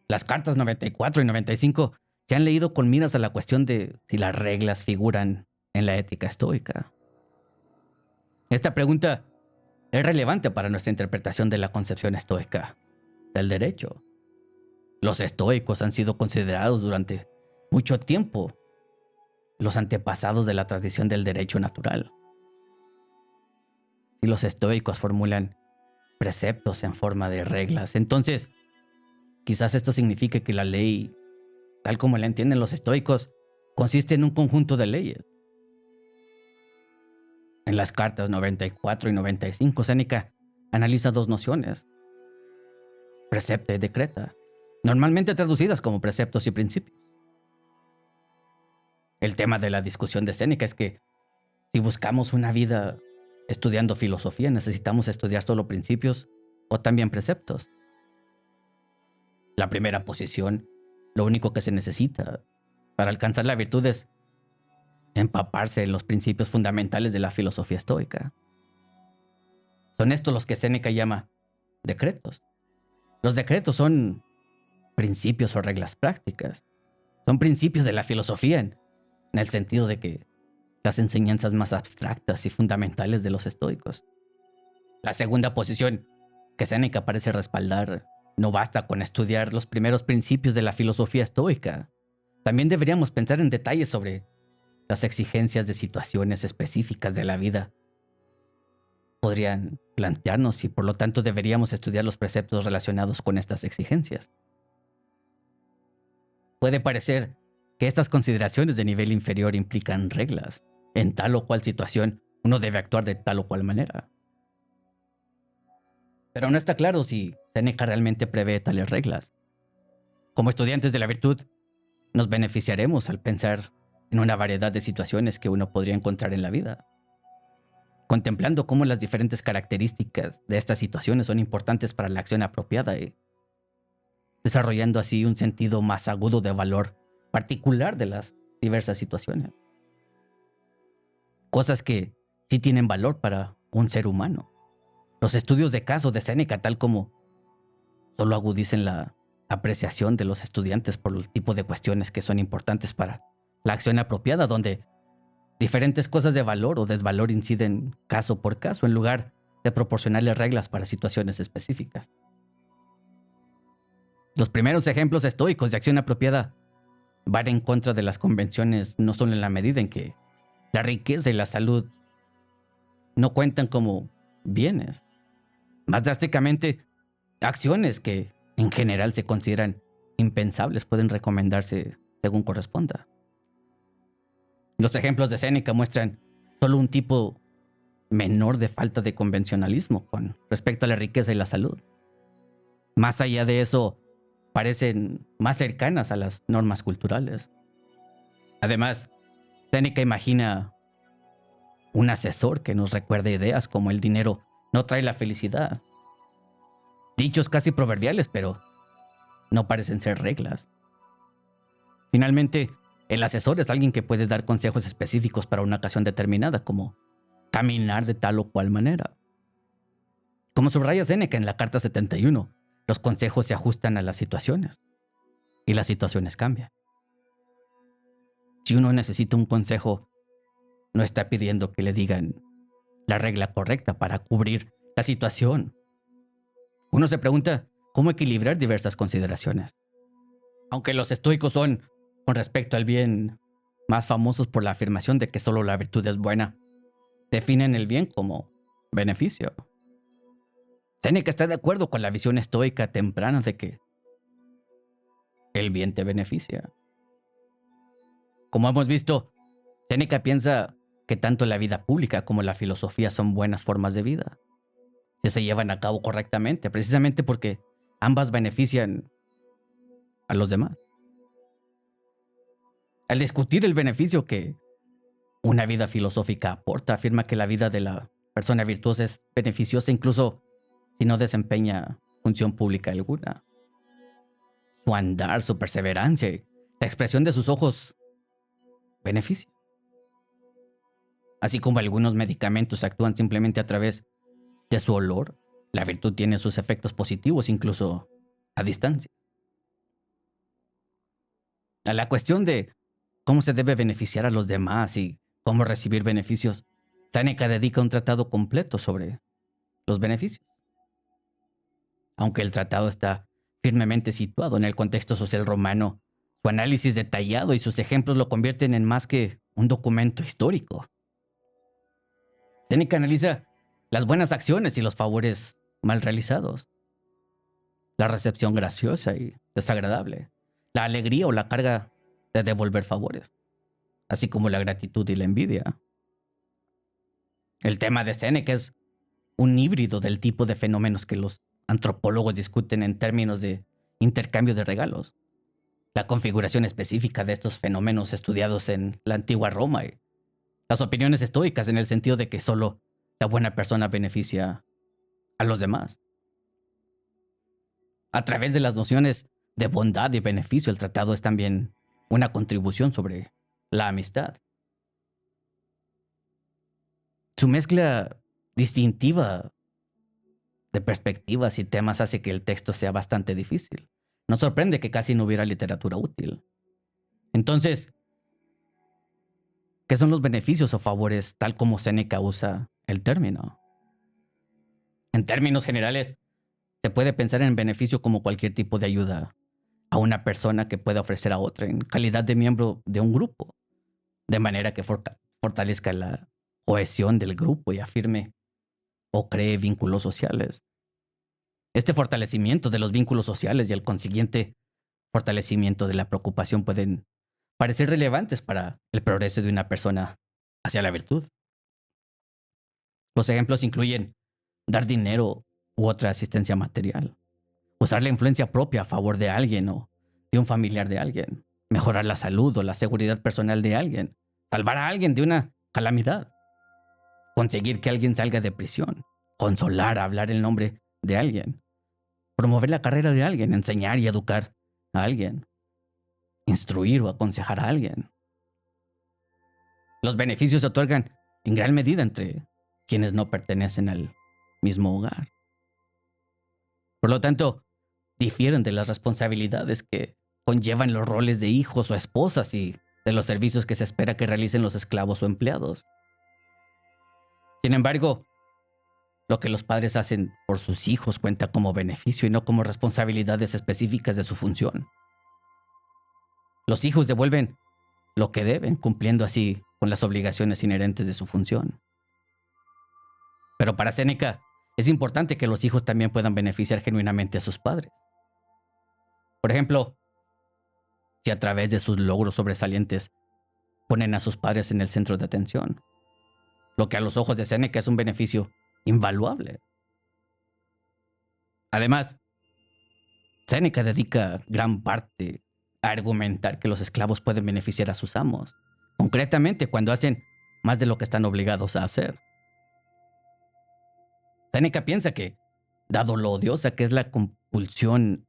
Las cartas 94 y 95 se han leído con miras a la cuestión de si las reglas figuran en la ética estoica. Esta pregunta es relevante para nuestra interpretación de la concepción estoica del derecho. Los estoicos han sido considerados durante mucho tiempo los antepasados de la tradición del derecho natural. Si los estoicos formulan preceptos en forma de reglas, entonces quizás esto signifique que la ley, tal como la entienden los estoicos, consiste en un conjunto de leyes. En las cartas 94 y 95, Séneca analiza dos nociones: precepto y decreta, normalmente traducidas como preceptos y principios. El tema de la discusión de Séneca es que si buscamos una vida estudiando filosofía, necesitamos estudiar solo principios o también preceptos. La primera posición, lo único que se necesita para alcanzar la virtud es empaparse en los principios fundamentales de la filosofía estoica. Son estos los que Séneca llama decretos. Los decretos son principios o reglas prácticas. Son principios de la filosofía en el sentido de que las enseñanzas más abstractas y fundamentales de los estoicos. La segunda posición que Séneca parece respaldar: no basta con estudiar los primeros principios de la filosofía estoica. También deberíamos pensar en detalles sobre las exigencias de situaciones específicas de la vida. Podrían plantearnos y por lo tanto deberíamos estudiar los preceptos relacionados con estas exigencias. Puede parecer que estas consideraciones de nivel inferior implican reglas. En tal o cual situación, uno debe actuar de tal o cual manera. Pero no está claro si Séneca realmente prevé tales reglas. Como estudiantes de la virtud, nos beneficiaremos al pensar en una variedad de situaciones que uno podría encontrar en la vida, contemplando cómo las diferentes características de estas situaciones son importantes para la acción apropiada y desarrollando así un sentido más agudo de valor particular de las diversas situaciones. Cosas que sí tienen valor para un ser humano. Los estudios de caso de Séneca, tal como, solo agudicen la apreciación de los estudiantes por el tipo de cuestiones que son importantes para la acción apropiada, donde diferentes cosas de valor o desvalor inciden caso por caso en lugar de proporcionarles reglas para situaciones específicas. Los primeros ejemplos estoicos de acción apropiada van en contra de las convenciones, no solo en la medida en que la riqueza y la salud no cuentan como bienes. Más drásticamente, acciones que en general se consideran impensables pueden recomendarse según corresponda. Los ejemplos de Séneca muestran solo un tipo menor de falta de convencionalismo con respecto a la riqueza y la salud. Más allá de eso, parecen más cercanas a las normas culturales. Además, Séneca imagina un asesor que nos recuerde ideas como el dinero no trae la felicidad. Dichos casi proverbiales, pero no parecen ser reglas. Finalmente, el asesor es alguien que puede dar consejos específicos para una ocasión determinada, como caminar de tal o cual manera. Como subraya Séneca en la Carta 71, los consejos se ajustan a las situaciones y las situaciones cambian. Si uno necesita un consejo, no está pidiendo que le digan la regla correcta para cubrir la situación. Uno se pregunta cómo equilibrar diversas consideraciones. Aunque los estoicos son, con respecto al bien, más famosos por la afirmación de que solo la virtud es buena, definen el bien como beneficio. Séneca está de acuerdo con la visión estoica temprana de que el bien te beneficia. Como hemos visto, Séneca piensa que tanto la vida pública como la filosofía son buenas formas de vida, si se llevan a cabo correctamente, precisamente porque ambas benefician a los demás. Al discutir el beneficio que una vida filosófica aporta, afirma que la vida de la persona virtuosa es beneficiosa incluso si no desempeña función pública alguna. Su andar, su perseverancia, la expresión de sus ojos beneficia. Así como algunos medicamentos actúan simplemente a través de su olor, la virtud tiene sus efectos positivos incluso a distancia. A la cuestión de cómo se debe beneficiar a los demás y cómo recibir beneficios, Séneca dedica un tratado completo sobre los beneficios. Aunque el tratado está firmemente situado en el contexto social romano, su análisis detallado y sus ejemplos lo convierten en más que un documento histórico. Séneca analiza las buenas acciones y los favores mal realizados, la recepción graciosa y desagradable, la alegría o la carga de devolver favores, así como la gratitud y la envidia. El tema de Séneca es un híbrido del tipo de fenómenos que los antropólogos discuten en términos de intercambio de regalos, la configuración específica de estos fenómenos estudiados en la antigua Roma y las opiniones estoicas en el sentido de que solo la buena persona beneficia a los demás. A través de las nociones de bondad y beneficio, el tratado es también una contribución sobre la amistad. Su mezcla distintiva de perspectivas y temas hace que el texto sea bastante difícil. Nos sorprende que casi no hubiera literatura útil. Entonces, ¿Qué son los beneficios o favores tal como Séneca usa el término? En términos generales, se puede pensar en beneficio como cualquier tipo de ayuda a una persona que pueda ofrecer a otra en calidad de miembro de un grupo, de manera que fortalezca la cohesión del grupo y afirme o cree vínculos sociales. Este fortalecimiento de los vínculos sociales y el consiguiente fortalecimiento de la preocupación pueden parecer relevantes para el progreso de una persona hacia la virtud. Los ejemplos incluyen dar dinero u otra asistencia material, usar la influencia propia a favor de alguien o de un familiar de alguien, mejorar la salud o la seguridad personal de alguien, salvar a alguien de una calamidad, conseguir que alguien salga de prisión, consolar, hablar el nombre de alguien, promover la carrera de alguien, enseñar y educar a alguien, instruir o aconsejar a alguien. Los beneficios se otorgan en gran medida entre quienes no pertenecen al mismo hogar. Por lo tanto, difieren de las responsabilidades que conllevan los roles de hijos o esposas y de los servicios que se espera que realicen los esclavos o empleados. Sin embargo, lo que los padres hacen por sus hijos cuenta como beneficio y no como responsabilidades específicas de su función. Los hijos devuelven lo que deben, cumpliendo así con las obligaciones inherentes de su función. Pero para Séneca, es importante que los hijos también puedan beneficiar genuinamente a sus padres. Por ejemplo, si a través de sus logros sobresalientes ponen a sus padres en el centro de atención, lo que a los ojos de Séneca es un beneficio invaluable. Además, Séneca dedica gran parte a argumentar que los esclavos pueden beneficiar a sus amos, concretamente cuando hacen más de lo que están obligados a hacer. Séneca piensa que, dado lo odiosa que es la compulsión,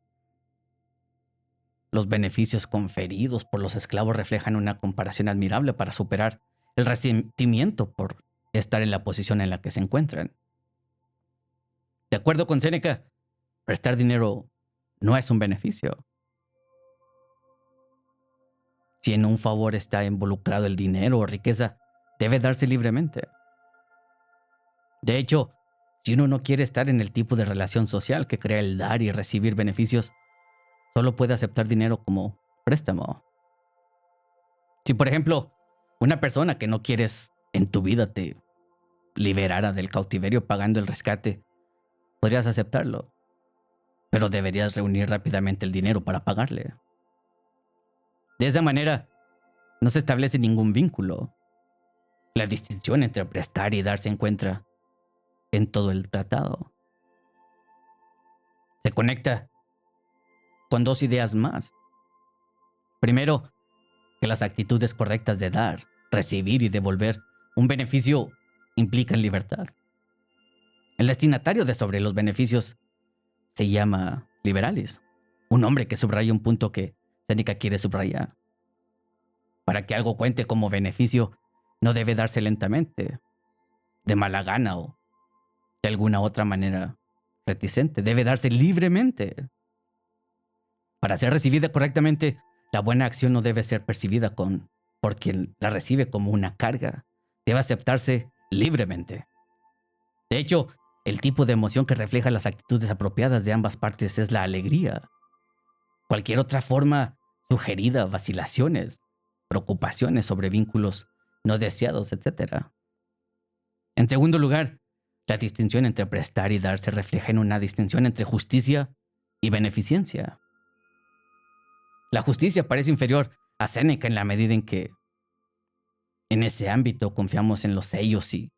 los beneficios conferidos por los esclavos reflejan una comparación admirable para superar el resentimiento por estar en la posición en la que se encuentran. De acuerdo con Séneca, prestar dinero no es un beneficio. Si en un favor está involucrado el dinero o riqueza, debe darse libremente. De hecho, si uno no quiere estar en el tipo de relación social que crea el dar y recibir beneficios, solo puede aceptar dinero como préstamo. Si, por ejemplo, una persona que no quieres en tu vida te liberara del cautiverio pagando el rescate, podrías aceptarlo, pero deberías reunir rápidamente el dinero para pagarle. De esa manera, no se establece ningún vínculo. La distinción entre prestar y dar se encuentra en todo el tratado. Se conecta con dos ideas más. Primero, que las actitudes correctas de dar, recibir y devolver un beneficio implican libertad. El destinatario de sobre los beneficios se llama liberalis, un hombre que subraya un punto que Séneca quiere subrayar. Para que algo cuente como beneficio, no debe darse lentamente, de mala gana o de alguna otra manera reticente. Debe darse libremente. Para ser recibida correctamente, la buena acción no debe ser percibida por quien la recibe como una carga. Debe aceptarse libremente. De hecho, el tipo de emoción que refleja las actitudes apropiadas de ambas partes es la alegría. Cualquier otra forma sugerida, vacilaciones, preocupaciones sobre vínculos no deseados, etc. En segundo lugar, la distinción entre prestar y dar se refleja en una distinción entre justicia y beneficencia. La justicia parece inferior a Séneca en la medida en que en ese ámbito confiamos en los sellos y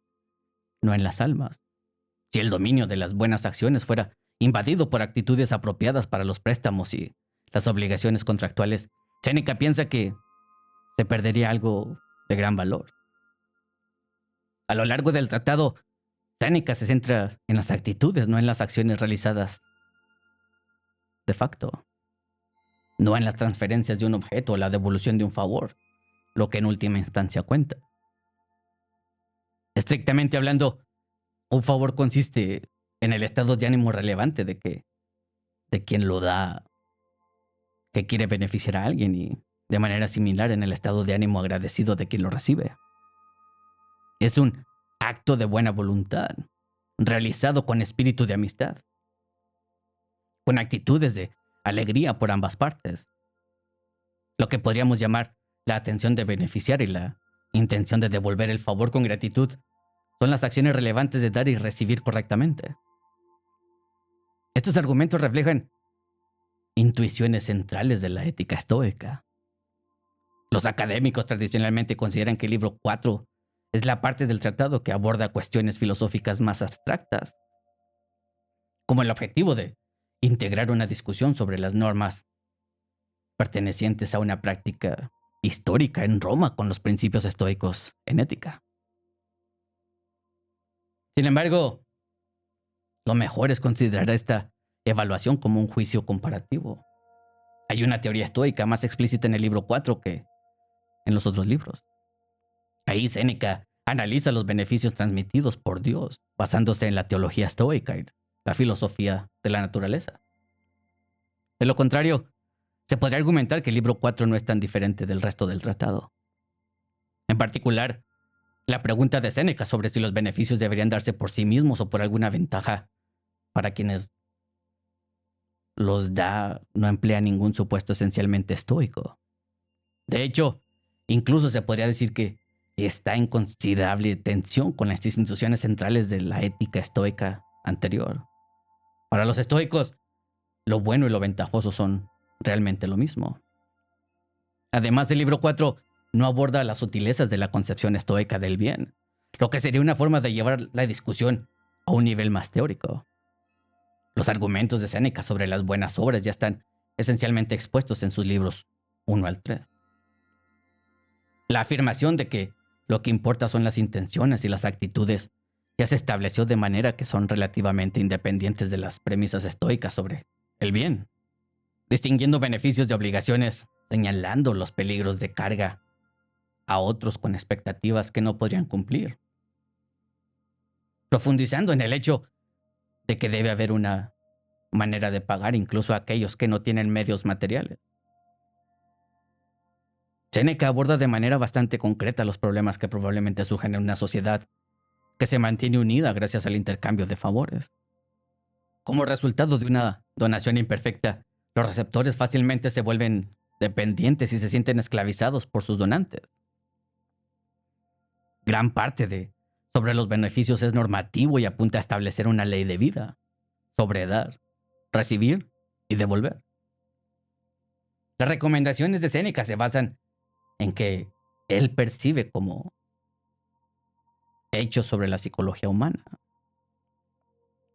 no en las almas. Si el dominio de las buenas acciones fuera invadido por actitudes apropiadas para los préstamos y las obligaciones contractuales, Séneca piensa que se perdería algo de gran valor. A lo largo del tratado, Séneca se centra en las actitudes, no en las acciones realizadas de facto, no en las transferencias de un objeto o la devolución de un favor, lo que en última instancia cuenta. Estrictamente hablando, un favor consiste en el estado de ánimo relevante de quien lo da, que quiere beneficiar a alguien, y de manera similar en el estado de ánimo agradecido de quien lo recibe. Es un acto de buena voluntad, realizado con espíritu de amistad, con actitudes de alegría por ambas partes, lo que podríamos llamar la atención de beneficiar y la intención de devolver el favor con gratitud son las acciones relevantes de dar y recibir correctamente. Estos argumentos reflejan intuiciones centrales de la ética estoica. Los académicos tradicionalmente consideran que el libro 4 es la parte del tratado que aborda cuestiones filosóficas más abstractas, como el objetivo de integrar una discusión sobre las normas pertenecientes a una práctica histórica en Roma con los principios estoicos en ética. Sin embargo, lo mejor es considerar esta evaluación como un juicio comparativo. Hay una teoría estoica más explícita en el libro 4 que en los otros libros. Ahí Séneca analiza los beneficios transmitidos por Dios, basándose en la teología estoica y la filosofía de la naturaleza. De lo contrario, se podría argumentar que el libro 4 no es tan diferente del resto del tratado. En particular, la pregunta de Séneca sobre si los beneficios deberían darse por sí mismos o por alguna ventaja para quienes los da no emplea ningún supuesto esencialmente estoico. De hecho, incluso se podría decir que está en considerable tensión con las instituciones centrales de la ética estoica anterior. Para los estoicos, lo bueno y lo ventajoso son realmente lo mismo. Además, el libro 4 no aborda las sutilezas de la concepción estoica del bien, lo que sería una forma de llevar la discusión a un nivel más teórico. Los argumentos de Séneca sobre las buenas obras ya están esencialmente expuestos en sus libros 1 al 3. La afirmación de que lo que importa son las intenciones y las actitudes ya se estableció de manera que son relativamente independientes de las premisas estoicas sobre el bien, distinguiendo beneficios de obligaciones, señalando los peligros de carga a otros con expectativas que no podrían cumplir, profundizando en el hecho de que debe haber una manera de pagar incluso a aquellos que no tienen medios materiales. Séneca aborda de manera bastante concreta los problemas que probablemente surgen en una sociedad que se mantiene unida gracias al intercambio de favores. Como resultado de una donación imperfecta, los receptores fácilmente se vuelven dependientes y se sienten esclavizados por sus donantes. Gran parte de sobre los beneficios es normativo y apunta a establecer una ley de vida sobre dar, recibir y devolver. Las recomendaciones de Séneca se basan en que él percibe como hechos sobre la psicología humana.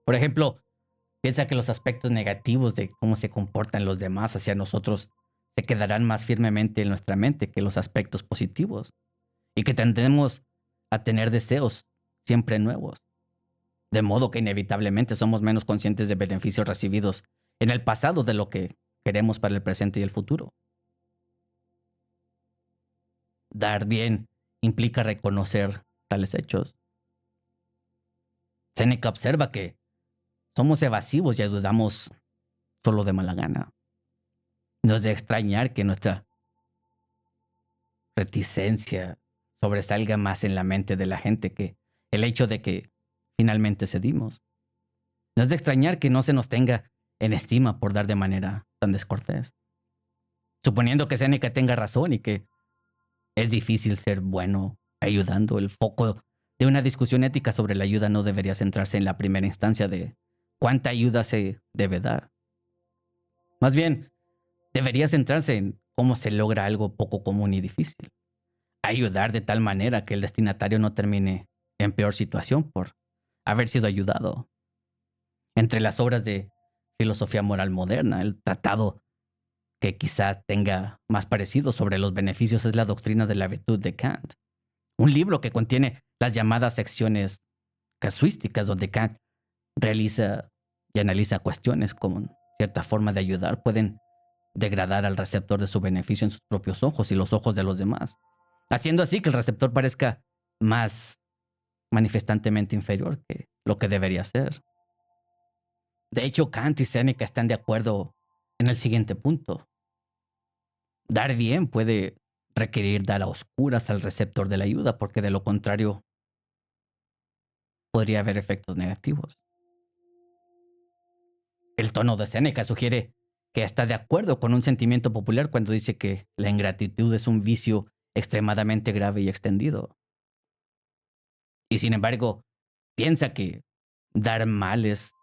Por ejemplo, piensa que los aspectos negativos de cómo se comportan los demás hacia nosotros se quedarán más firmemente en nuestra mente que los aspectos positivos y que tendremos a tener deseos siempre nuevos, de modo que inevitablemente somos menos conscientes de beneficios recibidos en el pasado de lo que queremos para el presente y el futuro. Dar bien implica reconocer tales hechos. Séneca observa que somos evasivos y ayudamos solo de mala gana. No es de extrañar que nuestra reticencia sobresalga más en la mente de la gente que el hecho de que finalmente cedimos. No es de extrañar que no se nos tenga en estima por dar de manera tan descortés. Suponiendo que Séneca tenga razón y que es difícil ser bueno ayudando, el foco de una discusión ética sobre la ayuda no debería centrarse en la primera instancia de cuánta ayuda se debe dar. Más bien, debería centrarse en cómo se logra algo poco común y difícil. Ayudar de tal manera que el destinatario no termine en peor situación por haber sido ayudado. Entre las obras de filosofía moral moderna, el tratado que quizá tenga más parecido sobre los beneficios es la doctrina de la virtud de Kant, un libro que contiene las llamadas secciones casuísticas donde Kant realiza y analiza cuestiones como cierta forma de ayudar pueden degradar al receptor de su beneficio en sus propios ojos y los ojos de los demás, haciendo así que el receptor parezca más manifestantemente inferior que lo que debería ser. De hecho, Kant y Séneca están de acuerdo en el siguiente punto. Dar bien puede requerir dar a oscuras al receptor de la ayuda, porque de lo contrario podría haber efectos negativos. El tono de Séneca sugiere que está de acuerdo con un sentimiento popular cuando dice que la ingratitud es un vicio extremadamente grave y extendido. Y sin embargo, piensa que dar mal es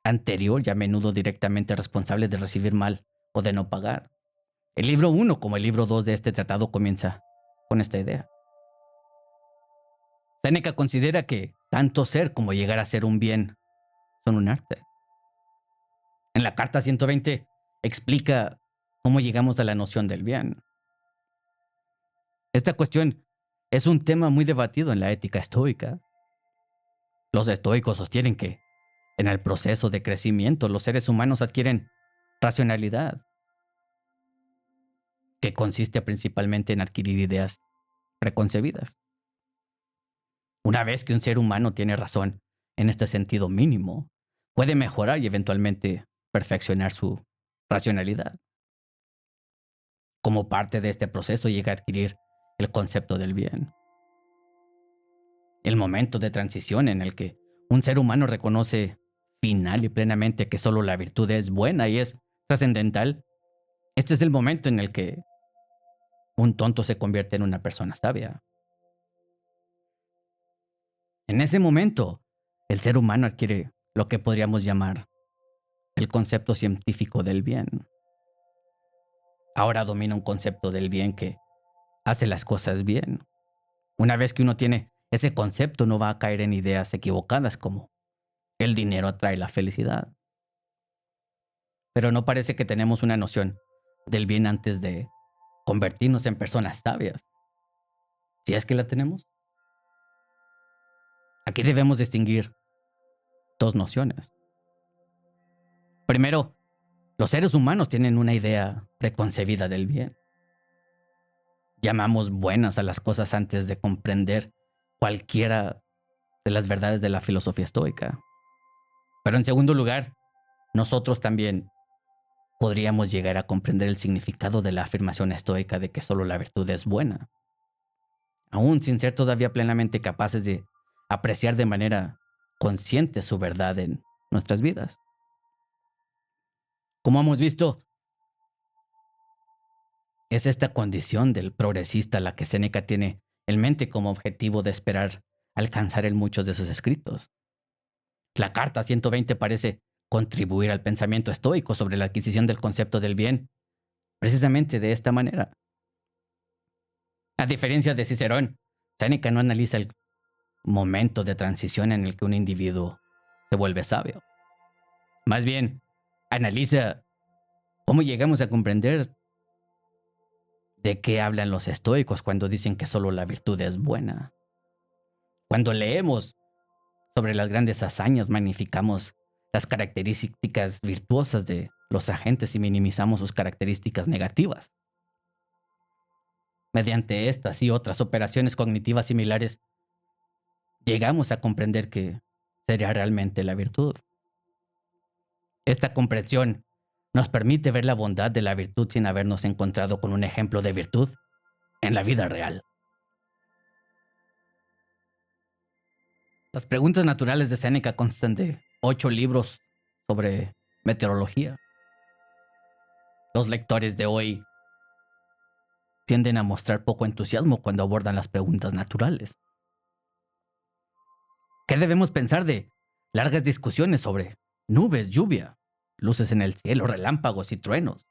anterior y a menudo directamente responsable de recibir mal o de no pagar. El libro 1 como el libro 2 de este tratado comienza con esta idea. Séneca considera que tanto ser como llegar a ser un bien son un arte. En la carta 120 explica cómo llegamos a la noción del bien. Esta cuestión es un tema muy debatido en la ética estoica. Los estoicos sostienen que en el proceso de crecimiento los seres humanos adquieren racionalidad, que consiste principalmente en adquirir ideas preconcebidas. Una vez que un ser humano tiene razón en este sentido mínimo, puede mejorar y eventualmente perfeccionar su racionalidad. Como parte de este proceso llega a adquirir el concepto del bien. El momento de transición en el que un ser humano reconoce final y plenamente que solo la virtud es buena y es trascendental, este es el momento en el que un tonto se convierte en una persona sabia. En ese momento, el ser humano adquiere lo que podríamos llamar el concepto científico del bien. Ahora domina un concepto del bien que hace las cosas bien. Una vez que uno tiene ese concepto, no va a caer en ideas equivocadas como el dinero atrae la felicidad. Pero no parece que tenemos una noción del bien antes de convertirnos en personas sabias. Si es que la tenemos. Aquí debemos distinguir dos nociones. Primero, los seres humanos tienen una idea preconcebida del bien. Llamamos buenas a las cosas antes de comprender cualquiera de las verdades de la filosofía estoica. Pero en segundo lugar, nosotros también podríamos llegar a comprender el significado de la afirmación estoica de que solo la virtud es buena, aún sin ser todavía plenamente capaces de apreciar de manera consciente su verdad en nuestras vidas. Como hemos visto, es esta condición del progresista la que Séneca tiene en mente como objetivo de esperar alcanzar en muchos de sus escritos. La carta 120 parece contribuir al pensamiento estoico sobre la adquisición del concepto del bien, precisamente de esta manera. A diferencia de Cicerón, Séneca no analiza el momento de transición en el que un individuo se vuelve sabio. Más bien, analiza cómo llegamos a comprender de qué hablan los estoicos cuando dicen que solo la virtud es buena. Cuando leemos sobre las grandes hazañas, magnificamos las características virtuosas de los agentes y minimizamos sus características negativas. Mediante estas y otras operaciones cognitivas similares, llegamos a comprender que sería realmente la virtud. Esta comprensión nos permite ver la bondad de la virtud sin habernos encontrado con un ejemplo de virtud en la vida real. Las preguntas naturales de Séneca constan de 8 libros sobre meteorología. Los lectores de hoy tienden a mostrar poco entusiasmo cuando abordan las preguntas naturales. ¿Qué debemos pensar de largas discusiones sobre nubes, lluvia, luces en el cielo, relámpagos y truenos,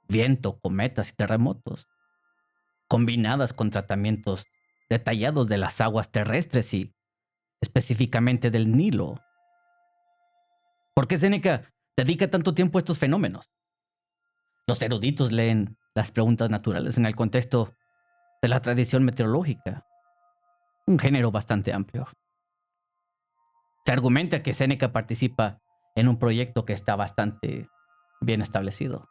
viento, cometas y terremotos, combinadas con tratamientos detallados de las aguas terrestres y específicamente del Nilo? ¿Por qué Séneca dedica tanto tiempo a estos fenómenos? Los eruditos leen las preguntas naturales en el contexto de la tradición meteorológica, un género bastante amplio. Se argumenta que Séneca participa en un proyecto que está bastante bien establecido.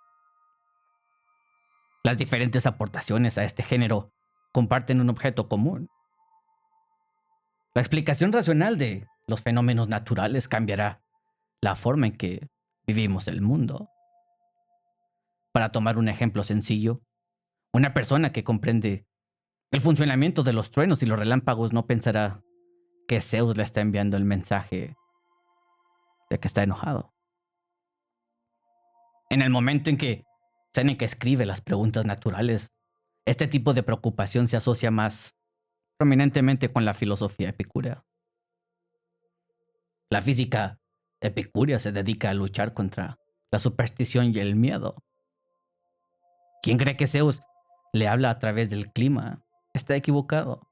Las diferentes aportaciones a este género comparten un objeto común. La explicación racional de los fenómenos naturales cambiará la forma en que vivimos el mundo. Para tomar un ejemplo sencillo, una persona que comprende el funcionamiento de los truenos y los relámpagos no pensará que Zeus le está enviando el mensaje de que está enojado. En el momento en que Séneca escribe las preguntas naturales, este tipo de preocupación se asocia más prominentemente con la filosofía epicúrea. La física epicúrea se dedica a luchar contra la superstición y el miedo. Quien cree que Zeus le habla a través del clima está equivocado.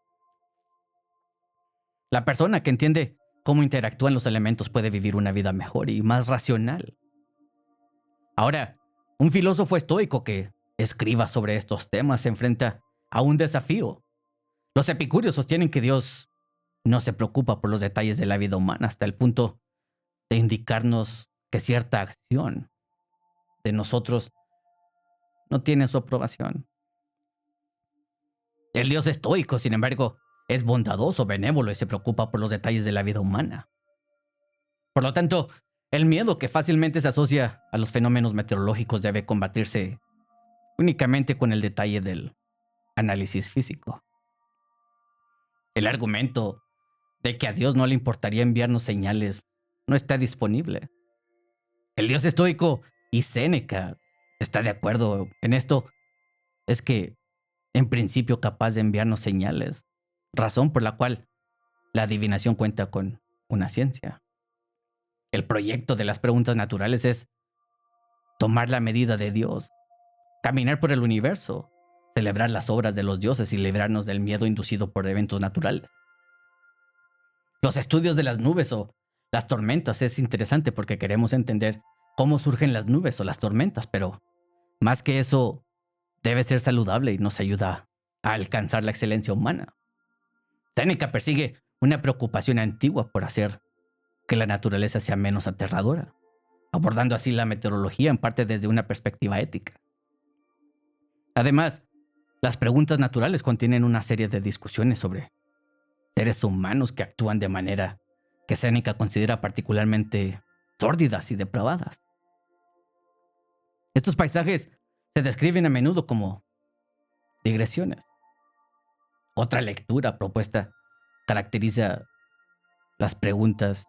La persona que entiende cómo interactúan los elementos puede vivir una vida mejor y más racional. Ahora, un filósofo estoico que escriba sobre estos temas se enfrenta a un desafío. Los epicúreos sostienen que Dios no se preocupa por los detalles de la vida humana hasta el punto de indicarnos que cierta acción de nosotros no tiene su aprobación. El Dios estoico, sin embargo, es bondadoso, benévolo y se preocupa por los detalles de la vida humana. Por lo tanto, el miedo que fácilmente se asocia a los fenómenos meteorológicos debe combatirse únicamente con el detalle del análisis físico. El argumento de que a Dios no le importaría enviarnos señales no está disponible. El Dios estoico y Séneca está de acuerdo en esto, es que en principio capaz de enviarnos señales, razón por la cual la adivinación cuenta con una ciencia. El proyecto de las preguntas naturales es tomar la medida de Dios, caminar por el universo, celebrar las obras de los dioses y librarnos del miedo inducido por eventos naturales. Los estudios de las nubes o las tormentas es interesante porque queremos entender cómo surgen las nubes o las tormentas, pero más que eso, debe ser saludable y nos ayuda a alcanzar la excelencia humana. Séneca persigue una preocupación antigua por hacer que la naturaleza sea menos aterradora, abordando así la meteorología en parte desde una perspectiva ética. Además, las preguntas naturales contienen una serie de discusiones sobre seres humanos que actúan de manera que Séneca considera particularmente sórdidas y depravadas. Estos paisajes se describen a menudo como digresiones. Otra lectura propuesta caracteriza las preguntas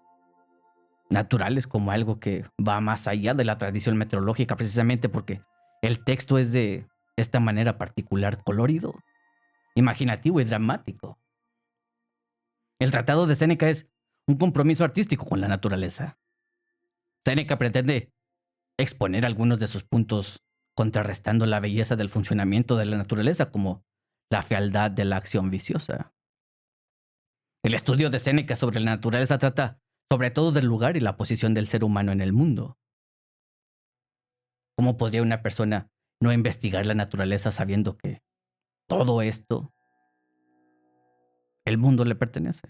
naturales como algo que va más allá de la tradición meteorológica, precisamente porque el texto es de esta manera particular colorido, imaginativo y dramático. El tratado de Séneca es un compromiso artístico con la naturaleza. Séneca pretende exponer algunos de sus puntos contrarrestando la belleza del funcionamiento de la naturaleza como la fealdad de la acción viciosa. El estudio de Séneca sobre la naturaleza trata sobre todo del lugar y la posición del ser humano en el mundo. ¿Cómo podría una persona no investigar la naturaleza sabiendo que todo esto, el mundo le pertenece?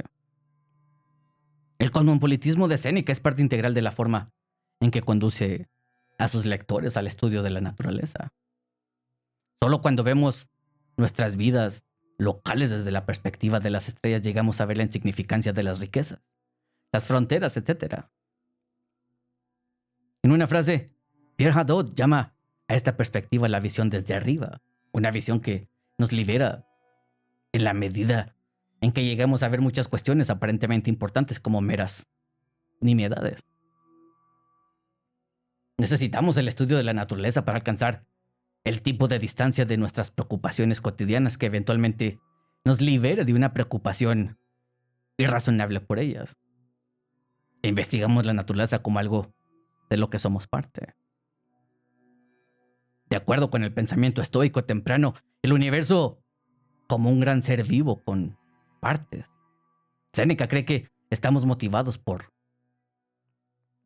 El cosmopolitismo de Séneca es parte integral de la forma en que conduce a sus lectores al estudio de la naturaleza. Solo cuando vemos nuestras vidas locales desde la perspectiva de las estrellas llegamos a ver la insignificancia de las riquezas, las fronteras, etc. En una frase, Pierre Hadot llama a esta perspectiva la visión desde arriba, una visión que nos libera en la medida en que llegamos a ver muchas cuestiones aparentemente importantes como meras nimiedades. Necesitamos el estudio de la naturaleza para alcanzar el tipo de distancia de nuestras preocupaciones cotidianas que eventualmente nos libere de una preocupación irrazonable por ellas. E investigamos la naturaleza como algo de lo que somos parte. De acuerdo con el pensamiento estoico temprano, el universo como un gran ser vivo con partes. Séneca cree que estamos motivados por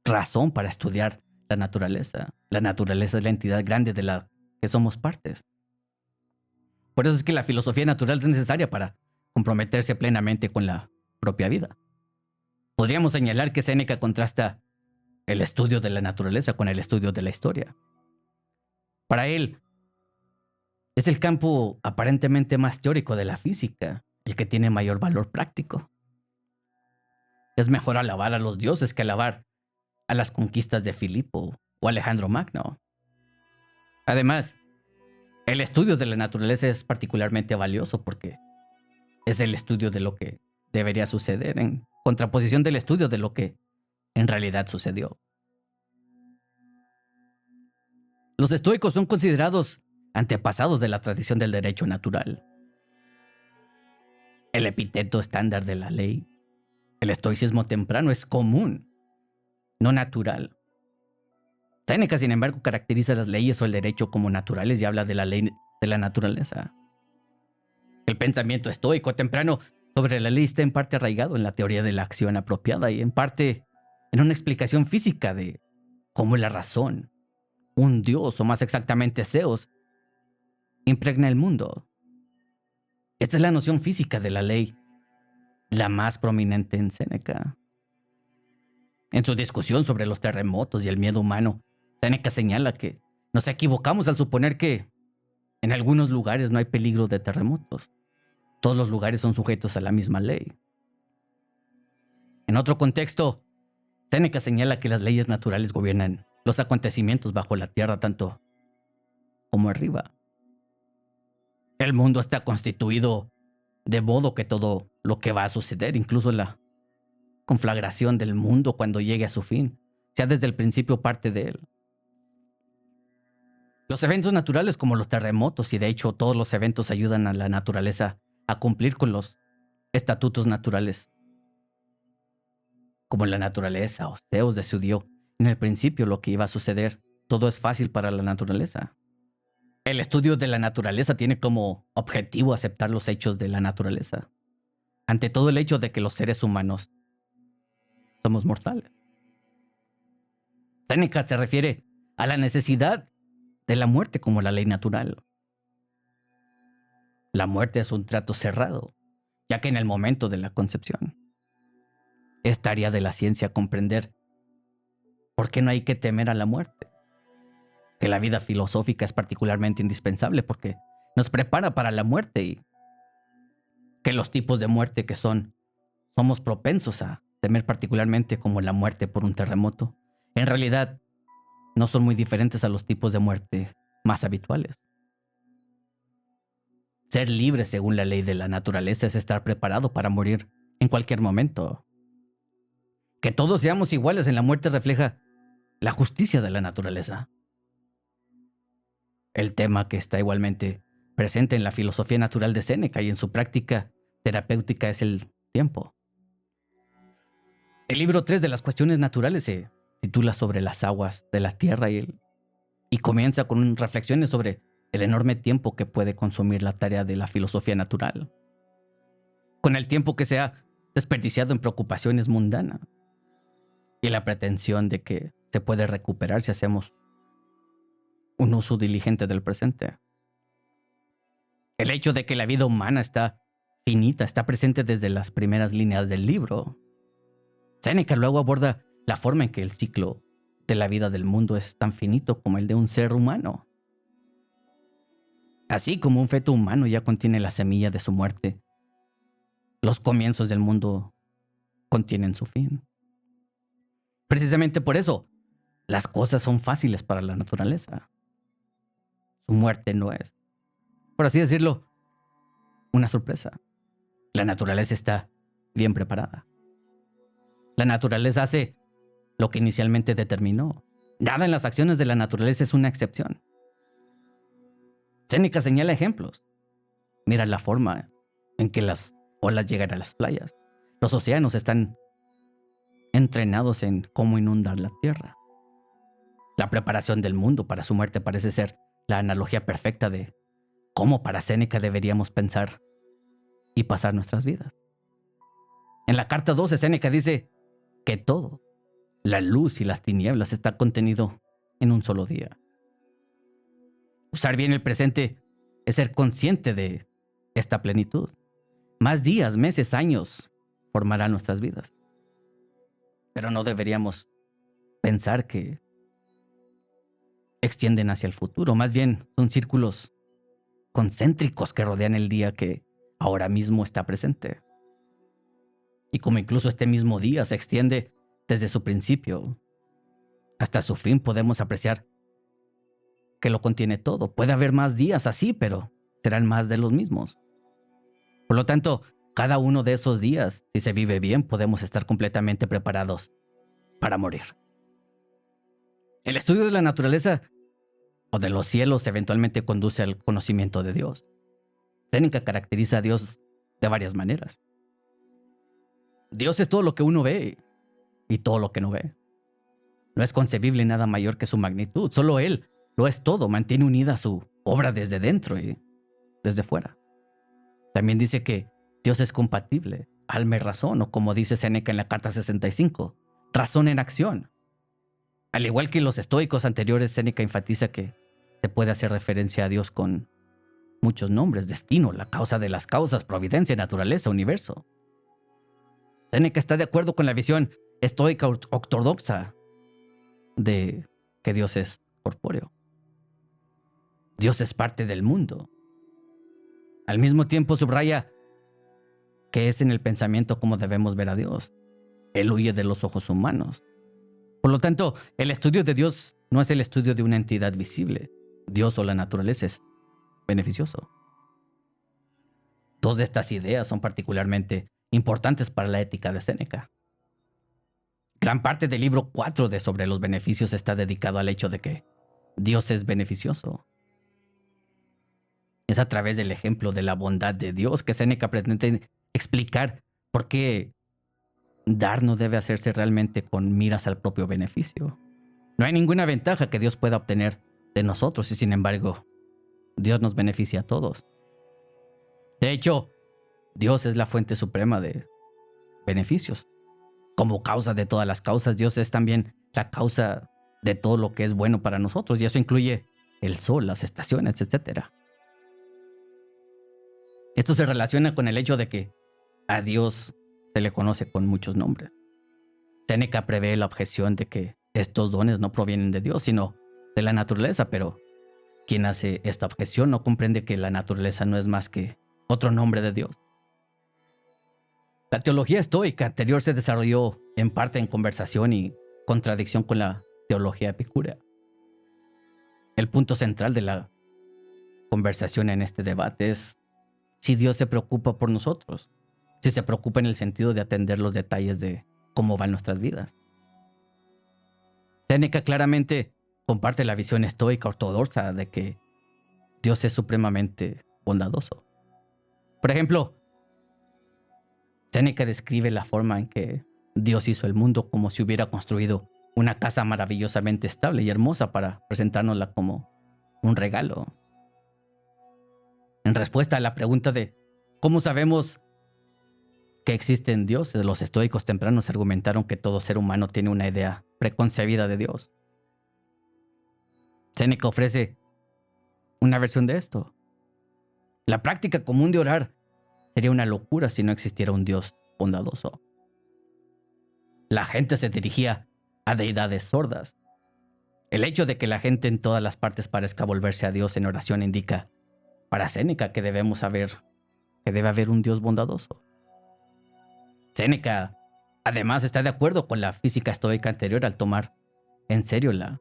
razón para estudiar la naturaleza. La naturaleza es la entidad grande de la que somos partes. Por eso es que la filosofía natural es necesaria para comprometerse plenamente con la propia vida. Podríamos señalar que Séneca contrasta el estudio de la naturaleza con el estudio de la historia. Para él, es el campo aparentemente más teórico de la física el que tiene mayor valor práctico. Es mejor alabar a los dioses que alabar a las conquistas de Filipo o Alejandro Magno. Además, el estudio de la naturaleza es particularmente valioso porque es el estudio de lo que debería suceder, en contraposición del estudio de lo que en realidad sucedió. Los estoicos son considerados antepasados de la tradición del derecho natural. El epíteto estándar de la ley, el estoicismo temprano, es común, no natural. Séneca, sin embargo, caracteriza las leyes o el derecho como naturales y habla de la ley de la naturaleza. El pensamiento estoico temprano sobre la ley está en parte arraigado en la teoría de la acción apropiada y en parte en una explicación física de cómo la razón, un dios o más exactamente Zeus, impregna el mundo. Esta es la noción física de la ley, la más prominente en Séneca. En su discusión sobre los terremotos y el miedo humano, Séneca señala que nos equivocamos al suponer que en algunos lugares no hay peligro de terremotos. Todos los lugares son sujetos a la misma ley. En otro contexto, Séneca señala que las leyes naturales gobiernan los acontecimientos bajo la tierra tanto como arriba. El mundo está constituido de modo que todo lo que va a suceder, incluso la conflagración del mundo cuando llegue a su fin, sea desde el principio parte de él. Los eventos naturales como los terremotos, y de hecho todos los eventos ayudan a la naturaleza a cumplir con los estatutos naturales. Como la naturaleza o Zeus decidió en el principio lo que iba a suceder, todo es fácil para la naturaleza. El estudio de la naturaleza tiene como objetivo aceptar los hechos de la naturaleza. Ante todo el hecho de que los seres humanos somos mortales. Séneca se refiere a la necesidad de la muerte como la ley natural. La muerte es un trato cerrado, ya que en el momento de la concepción es tarea de la ciencia comprender por qué no hay que temer a la muerte. Que la vida filosófica es particularmente indispensable porque nos prepara para la muerte y que los tipos de muerte que somos propensos a temer particularmente como la muerte por un terremoto, en realidad no son muy diferentes a los tipos de muerte más habituales. Ser libre según la ley de la naturaleza es estar preparado para morir en cualquier momento. Que todos seamos iguales en la muerte refleja la justicia de la naturaleza. El tema que está igualmente presente en la filosofía natural de Séneca y en su práctica terapéutica es el tiempo. El libro 3 de las cuestiones naturales se titula sobre las aguas de la tierra y comienza con reflexiones sobre el enorme tiempo que puede consumir la tarea de la filosofía natural, con el tiempo que se ha desperdiciado en preocupaciones mundanas y la pretensión de que se puede recuperar si hacemos un uso diligente del presente. El hecho de que la vida humana está finita está presente desde las primeras líneas del libro. Séneca luego aborda la forma en que el ciclo de la vida del mundo es tan finito como el de un ser humano. Así como un feto humano ya contiene la semilla de su muerte, los comienzos del mundo contienen su fin. Precisamente por eso, las cosas son fáciles para la naturaleza. Su muerte no es, por así decirlo, una sorpresa. La naturaleza está bien preparada. La naturaleza hace lo que inicialmente determinó. Nada en las acciones de la naturaleza es una excepción. Séneca señala ejemplos. Mira la forma en que las olas llegan a las playas. Los océanos están entrenados en cómo inundar la tierra. La preparación del mundo para su muerte parece ser la analogía perfecta de cómo para Séneca deberíamos pensar y pasar nuestras vidas. En la carta 12, Séneca dice que todo, la luz y las tinieblas, está contenido en un solo día. Usar bien el presente es ser consciente de esta plenitud. Más días, meses, años formarán nuestras vidas. Pero no deberíamos pensar que extienden hacia el futuro. Más bien son círculos concéntricos que rodean el día que ahora mismo está presente. Y como incluso este mismo día se extiende desde su principio hasta su fin, podemos apreciar que lo contiene todo. Puede haber más días así, pero serán más de los mismos. Por lo tanto, cada uno de esos días, si se vive bien, podemos estar completamente preparados para morir. El estudio de la naturaleza o de los cielos eventualmente conduce al conocimiento de Dios. Séneca caracteriza a Dios de varias maneras. Dios es todo lo que uno ve y todo lo que no ve. No es concebible nada mayor que su magnitud. Solo Él lo es todo, mantiene unida su obra desde dentro y desde fuera. También dice que Dios es compatible, alma y razón, o como dice Séneca en la Carta 65, razón en acción. Al igual que los estoicos anteriores, Séneca enfatiza que se puede hacer referencia a Dios con muchos nombres: destino, la causa de las causas, providencia, naturaleza, universo. Séneca está de acuerdo con la visión estoica ortodoxa de que Dios es corpóreo. Dios es parte del mundo. Al mismo tiempo subraya que es en el pensamiento como debemos ver a Dios. Él huye de los ojos humanos. Por lo tanto, el estudio de Dios no es el estudio de una entidad visible. Dios o la naturaleza es beneficioso. Dos de estas ideas son particularmente importantes para la ética de Séneca. Gran parte del libro 4 de Sobre los beneficios está dedicado al hecho de que Dios es beneficioso. Es a través del ejemplo de la bondad de Dios que Séneca pretende explicar por qué dar no debe hacerse realmente con miras al propio beneficio. No hay ninguna ventaja que Dios pueda obtener de nosotros y, sin embargo, Dios nos beneficia a todos. De hecho, Dios es la fuente suprema de beneficios. Como causa de todas las causas, Dios es también la causa de todo lo que es bueno para nosotros, y eso incluye el sol, las estaciones, etc. Esto se relaciona con el hecho de que a Dios se le conoce con muchos nombres. Séneca prevé la objeción de que estos dones no provienen de Dios, sino de la naturaleza, pero quien hace esta objeción no comprende que la naturaleza no es más que otro nombre de Dios. La teología estoica anterior se desarrolló en parte en conversación y contradicción con la teología epicúrea. El punto central de la conversación en este debate es si Dios se preocupa por nosotros, si se preocupa en el sentido de atender los detalles de cómo van nuestras vidas. Séneca claramente comparte la visión estoica ortodoxa de que Dios es supremamente bondadoso. Por ejemplo, Séneca describe la forma en que Dios hizo el mundo como si hubiera construido una casa maravillosamente estable y hermosa para presentárnosla como un regalo. En respuesta a la pregunta de ¿cómo sabemos que existe en Dios?, los estoicos tempranos argumentaron que todo ser humano tiene una idea preconcebida de Dios. Séneca ofrece una versión de esto. La práctica común de orar sería una locura si no existiera un Dios bondadoso. La gente se dirigía a deidades sordas. El hecho de que la gente en todas las partes parezca volverse a Dios en oración indica para Séneca que debe haber un Dios bondadoso. Séneca, además, está de acuerdo con la física estoica anterior al tomar en serio la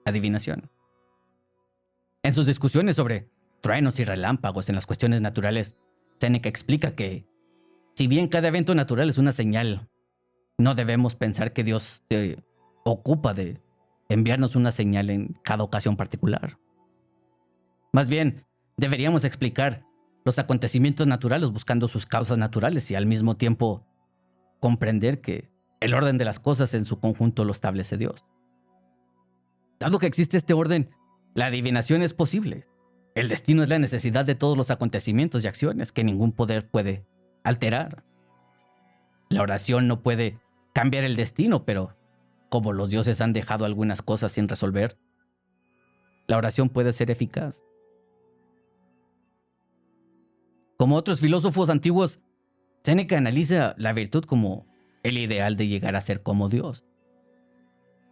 adivinación. En sus discusiones sobre truenos y relámpagos en las cuestiones naturales, Séneca explica que, si bien cada evento natural es una señal, no debemos pensar que Dios se ocupa de enviarnos una señal en cada ocasión particular. Más bien, deberíamos explicar los acontecimientos naturales buscando sus causas naturales y al mismo tiempo comprender que el orden de las cosas en su conjunto lo establece Dios. Dado que existe este orden, la adivinación es posible. El destino es la necesidad de todos los acontecimientos y acciones que ningún poder puede alterar. La oración no puede cambiar el destino, pero como los dioses han dejado algunas cosas sin resolver, la oración puede ser eficaz. Como otros filósofos antiguos, Séneca analiza la virtud como el ideal de llegar a ser como Dios.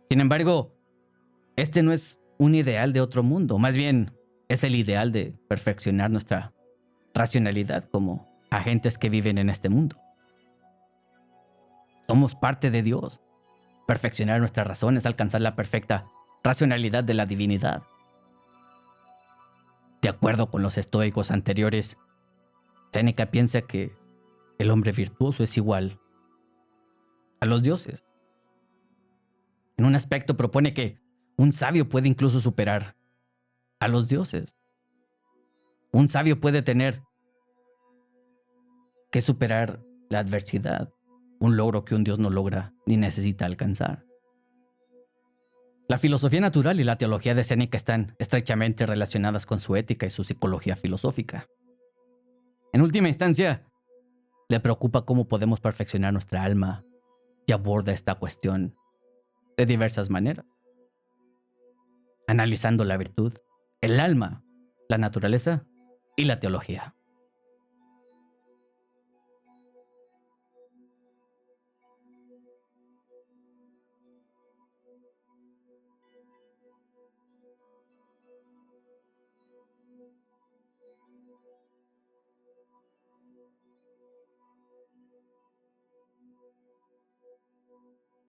Sin embargo, este no es un ideal de otro mundo, más bien es el ideal de perfeccionar nuestra racionalidad como agentes que viven en este mundo. Somos parte de Dios. Perfeccionar nuestras razones, alcanzar la perfecta racionalidad de la divinidad. De acuerdo con los estoicos anteriores, Séneca piensa que el hombre virtuoso es igual a los dioses. En un aspecto propone que un sabio puede incluso superar a los dioses. Un sabio puede tener que superar la adversidad, un logro que un dios no logra ni necesita alcanzar. La filosofía natural y la teología de Séneca están estrechamente relacionadas con su ética y su psicología filosófica. En última instancia, le preocupa cómo podemos perfeccionar nuestra alma y aborda esta cuestión de diversas maneras, analizando la virtud, el alma, la naturaleza y la teología.